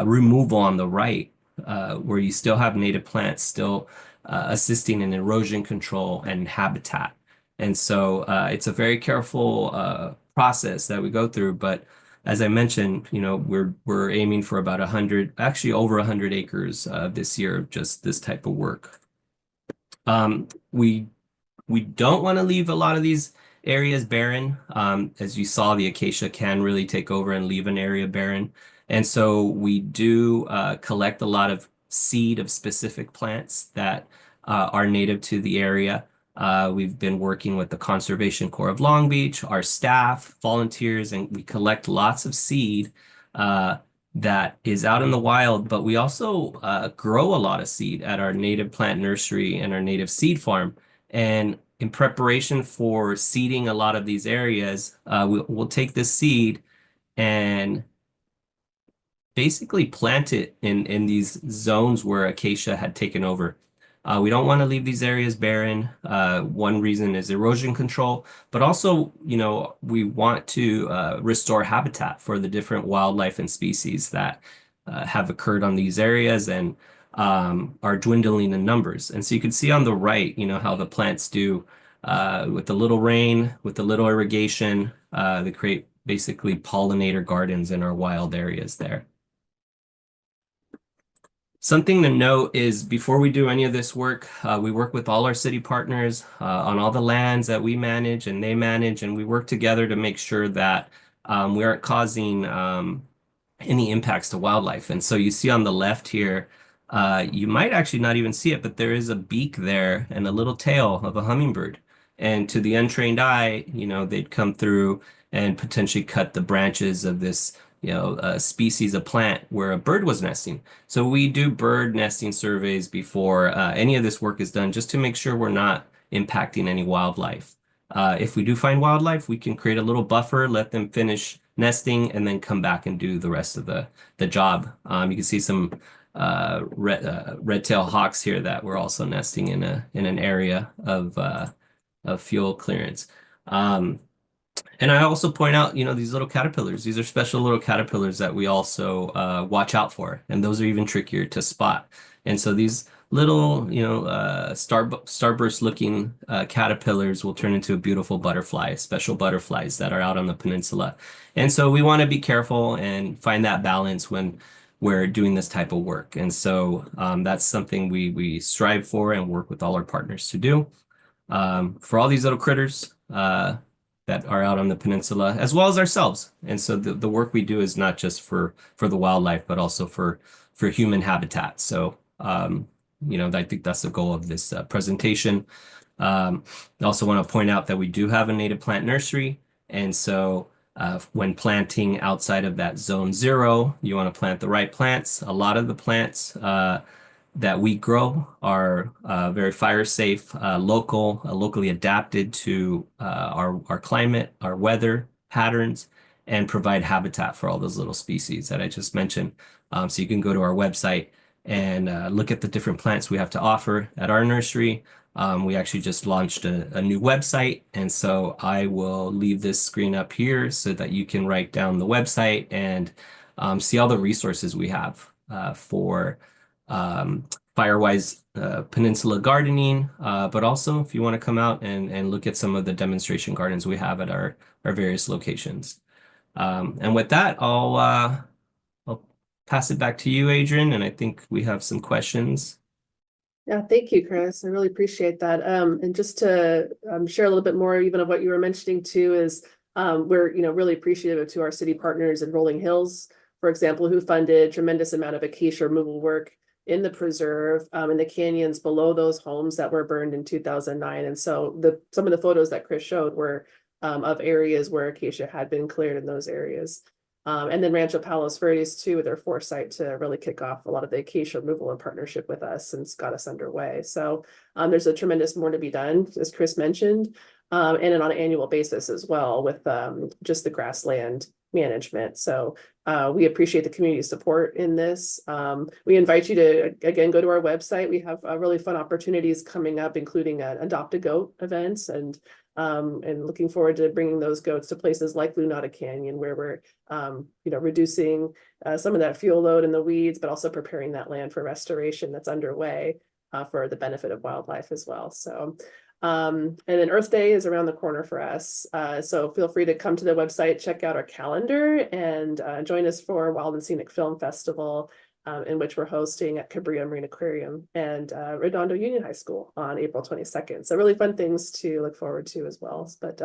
Speaker 4: removal on the right, where you still have native plants still assisting in erosion control and habitat. And so it's a very careful process that we go through, but as I mentioned, we're aiming for about 100, actually over 100 acres this year of just this type of work. We don't want to leave a lot of these areas barren. As you saw, the acacia can really take over and leave an area barren. And so we do collect a lot of seed of specific plants that are native to the area. We've been working with the Conservation Corps of Long Beach, our staff, volunteers, and we collect lots of seed that is out in the wild, but we also grow a lot of seed at our native plant nursery and our native seed farm. And in preparation for seeding a lot of these areas, we'll take this seed and basically plant it in these zones where acacia had taken over. We don't want to leave these areas barren. One reason is erosion control, but also, we want to restore habitat for the different wildlife and species that have occurred on these areas and are dwindling in numbers. And so you can see on the right, how the plants do with the little rain, with the little irrigation, they create basically pollinator gardens in our wild areas there. Something to note is before we do any of this work, we work with all our city partners on all the lands that we manage and they manage, and we work together to make sure that we aren't causing any impacts to wildlife. And so you see on the left here, you might actually not even see it, but there is a beak there and a little tail of a hummingbird. And to the untrained eye, they'd come through and potentially cut the branches of this a species of plant where a bird was nesting. So we do bird nesting surveys before any of this work is done, just to make sure we're not impacting any wildlife. If we do find wildlife, we can create a little buffer, let them finish nesting, and then come back and do the rest of the job. You can see some red-tailed hawks here that were also nesting in an area of fuel clearance. And I also point out, these little caterpillars. These are special little caterpillars that we also watch out for, and those are even trickier to spot. And so these little, starburst-looking caterpillars will turn into a beautiful butterfly, special butterflies that are out on the peninsula. And so we want to be careful and find that balance when we're doing this type of work. And so that's something we strive for and work with all our partners to do. For all these little critters, that are out on the peninsula, as well as ourselves. And so the work we do is not just for the wildlife, but also for human habitat. So, I think that's the goal of this presentation. I also want to point out that we do have a native plant nursery. And so when planting outside of that zone 0, you want to plant the right plants. A lot of the plants that we grow are very fire safe, locally adapted to our climate, our weather patterns, and provide habitat for all those little species that I just mentioned. So you can go to our website and look at the different plants we have to offer at our nursery. We actually just launched a new website, and so I will leave this screen up here so that you can write down the website and see all the resources we have for Firewise Peninsula gardening, but also if you want to come out and look at some of the demonstration gardens we have at our various locations. And with that, I'll pass it back to you, Adrian, and I think we have some questions.
Speaker 1: Yeah, thank you, Chris. I really appreciate that. And just to share a little bit more even of what you were mentioning too is we're really appreciative to our city partners in Rolling Hills, for example, who funded tremendous amount of acacia removal work in the preserve, in the canyons below those homes that were burned in 2009. And so some of the photos that Chris showed were of areas where acacia had been cleared in those areas. And then Rancho Palos Verdes too, with their foresight to really kick off a lot of the acacia removal in partnership with us and got us underway. So there's a tremendous more to be done, as Chris mentioned, and then on an annual basis as well with just the grassland management. So we appreciate the community support in this. We invite you to, again, go to our website. We have really fun opportunities coming up, including an Adopt a Goat events and looking forward to bringing those goats to places like Lunata Canyon, where we're, reducing some of that fuel load in the weeds, but also preparing that land for restoration that's underway for the benefit of wildlife as well. So, and then Earth Day is around the corner for us. So feel free to come to the website, check out our calendar, and join us for Wild and Scenic Film Festival, in which we're hosting at Cabrillo Marine Aquarium and Redondo Union High School on April 22nd. So really fun things to look forward to as well. But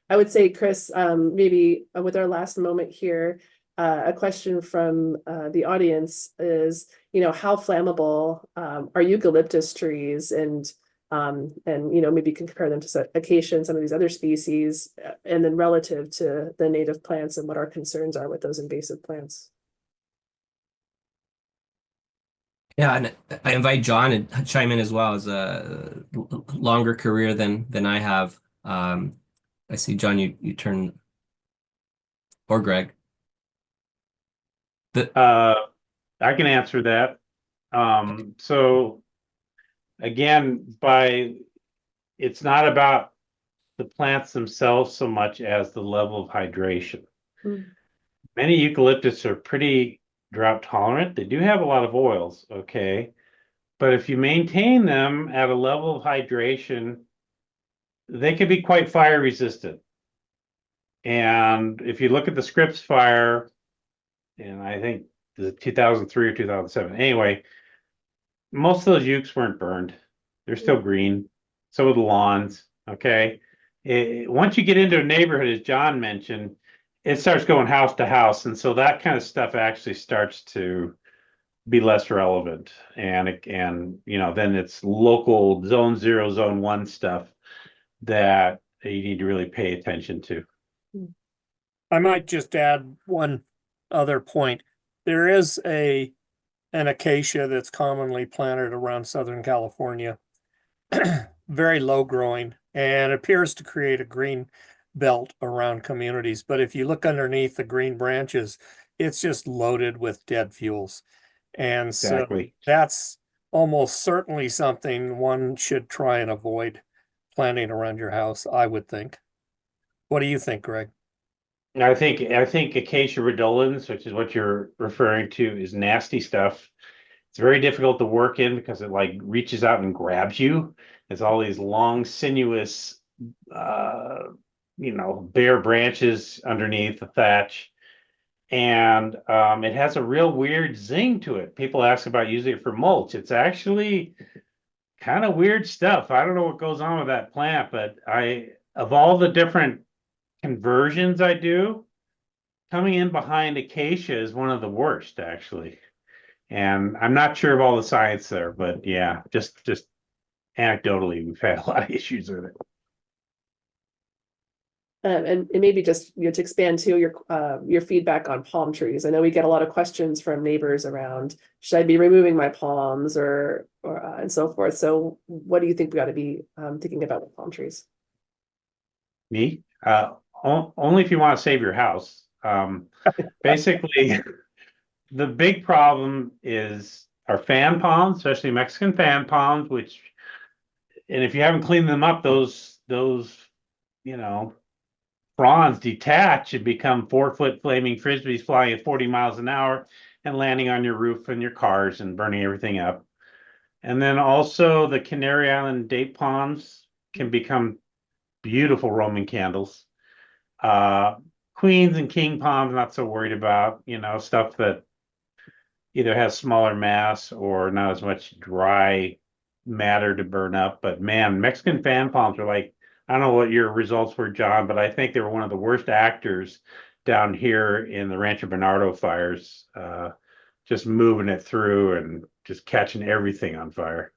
Speaker 1: I would say, Chris, maybe with our last moment here, a question from the audience is, how flammable are eucalyptus trees and maybe you can compare them to acacia and some of these other species, and then relative to the native plants and what our concerns are with those invasive plants.
Speaker 4: Yeah, and I invite John to chime in as well as a longer career than I have. I see John, you turn, or Greg.
Speaker 3: I can answer that. So again, it's not about the plants themselves so much as the level of hydration.
Speaker 1: Mm.
Speaker 3: Many eucalyptus are pretty drought tolerant. They do have a lot of oils, okay? But if you maintain them at a level of hydration, they can be quite fire resistant. And if you look at the Scripps fire, and I think the 2003 or 2007, anyway, most of those ukes weren't burned. They're still green. So are the lawns, okay? Once you get into a neighborhood, as John mentioned, it starts going house to house. And so that kind of stuff actually starts to be less relevant. And then it's local zone 0, zone 1 stuff that you need to really pay attention to.
Speaker 2: I might just add one other point. There is an acacia that's commonly planted around Southern California, very low growing, and appears to create a green belt around communities. But if you look underneath the green branches, it's just loaded with dead fuels. And
Speaker 3: Exactly.
Speaker 2: so that's almost certainly something one should try and avoid planting around your house, I would think. What do you think, Greg?
Speaker 3: I think acacia rhodolens, which is what you're referring to, is nasty stuff. It's very difficult to work in because it like reaches out and grabs you. It's all these long, sinuous, bare branches underneath the thatch. And it has a real weird zing to it. People ask about using it for mulch. It's actually kind of weird stuff. I don't know what goes on with that plant, but of all the different conversions I do, coming in behind acacia is one of the worst, actually. And I'm not sure of all the science there, but yeah, just anecdotally, we've had a lot of issues with it.
Speaker 1: And maybe just to expand too your feedback on palm trees. I know we get a lot of questions from neighbors around, should I be removing my palms or and so forth. So what do you think we ought to be thinking about with palm trees?
Speaker 3: Me? Only if you want to save your house. Basically, the big problem is our fan palms, especially Mexican fan palms, and if you haven't cleaned them up, those fronds detach and become 4-foot flaming frisbees flying at 40 miles an hour and landing on your roof and your cars and burning everything up. And then also the Canary Island date palms can become beautiful Roman candles. Queens and king palms, not so worried about, stuff that either has smaller mass or not as much dry matter to burn up. But man, Mexican fan palms are like, I don't know what your results were, John, but I think they were one of the worst actors down here in the Rancho Bernardo fires, just moving it through and just catching everything on fire.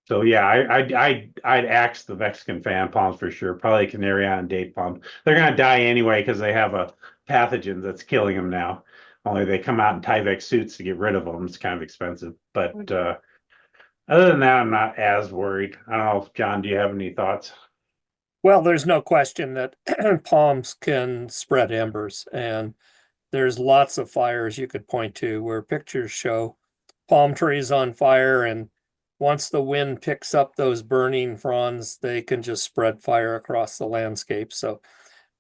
Speaker 3: So yeah, I'd axe the Mexican fan palms for sure. Probably Canary Island date palm. They're gonna die anyway because they have a pathogen that's killing them now. Only they come out in Tyvek suits to get rid of them. It's kind of expensive, but other than that, I'm not as worried. I don't know if John, do you have any thoughts?
Speaker 2: Well, there's no question that palms can spread embers, and there's lots of fires you could point to where pictures show palm trees on fire, and once the wind picks up those burning fronds, they can just spread fire across the landscape. So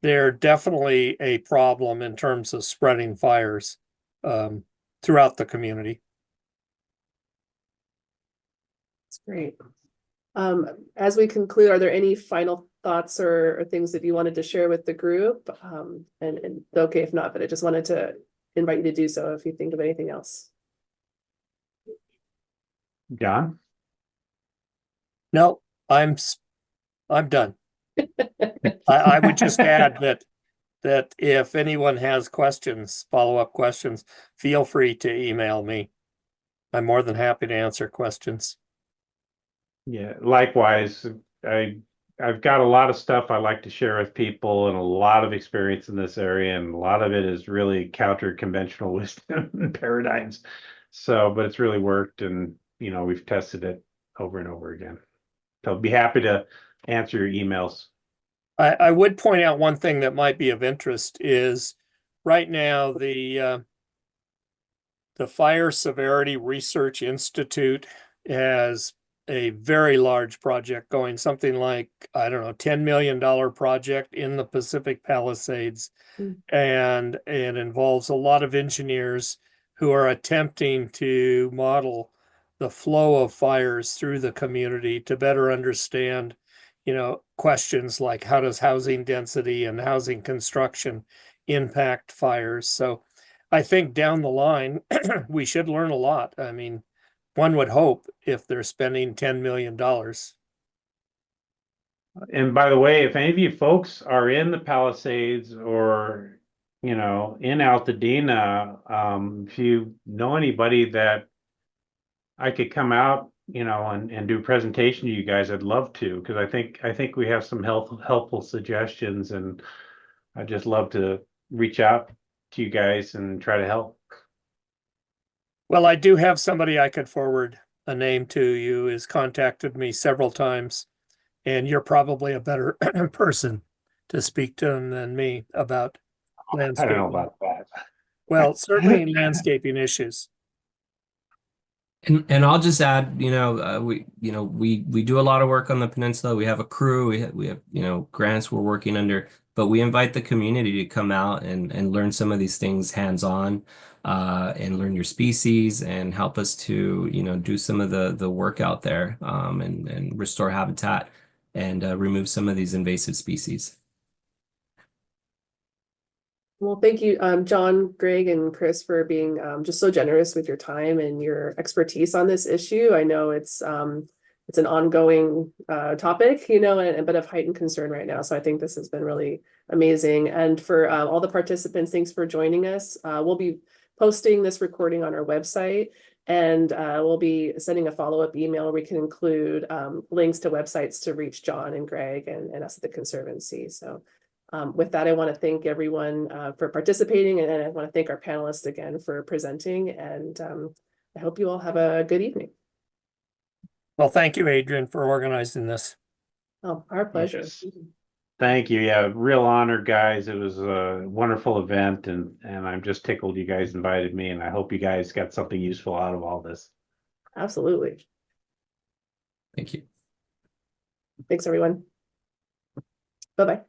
Speaker 2: they're definitely a problem in terms of spreading fires throughout the community.
Speaker 1: That's great. As we conclude, are there any final thoughts or things that you wanted to share with the group? And okay, if not, but I just wanted to invite you to do so if you think of anything else.
Speaker 3: John?
Speaker 2: No, I'm done. I would just add that if anyone has questions, follow-up questions, feel free to email me. I'm more than happy to answer questions.
Speaker 3: Yeah, likewise. I've got a lot of stuff I like to share with people and a lot of experience in this area, and a lot of it is really counter conventional wisdom and paradigms. So, but it's really worked, and we've tested it over and over again. So I'll be happy to answer your emails.
Speaker 2: I would point out one thing that might be of interest is right now the Fire Severity Research Institute has a very large project going, something like, I don't know, $10 million project in the Pacific Palisades. And it involves a lot of engineers who are attempting to model the flow of fires through the community to better understand, questions like how does housing density and housing construction impact fires. So I think down the line, we should learn a lot. I mean, one would hope if they're spending $10 million.
Speaker 3: And by the way, if any of you folks are in the Palisades or, in Altadena, if you know anybody that I could come out, and do a presentation to you guys, I'd love to, because I think we have some helpful suggestions, and I'd just love to reach out to you guys and try to help.
Speaker 2: Well, I do have somebody I could forward a name to. You has contacted me several times, and you're probably a better person to speak to them than me about landscaping.
Speaker 3: I don't know about that.
Speaker 2: Well, certainly landscaping issues.
Speaker 4: And I'll just add, we do a lot of work on the peninsula. We have a crew, we have grants we're working under, but we invite the community to come out and learn some of these things hands-on, and learn your species and help us to, do some of the work out there, and restore habitat and remove some of these invasive species.
Speaker 1: Well, thank you, John, Greg, and Chris, for being just so generous with your time and your expertise on this issue. I know it's an ongoing topic, and a bit of heightened concern right now. So I think this has been really amazing. And for all the participants, thanks for joining us. We'll be posting this recording on our website, and we'll be sending a follow-up email where we can include links to websites to reach John and Greg and us at the Conservancy. So with that, I want to thank everyone for participating, and I want to thank our panelists again for presenting, and I hope you all have a good evening.
Speaker 2: Well, thank you, Adrian, for organizing this.
Speaker 1: Oh, our pleasure.
Speaker 3: Yes. Thank you. Yeah, real honor, guys. It was a wonderful event, and I'm just tickled you guys invited me, and I hope you guys got something useful out of all this.
Speaker 1: Absolutely.
Speaker 4: Thank you.
Speaker 1: Thanks, everyone. Bye-bye.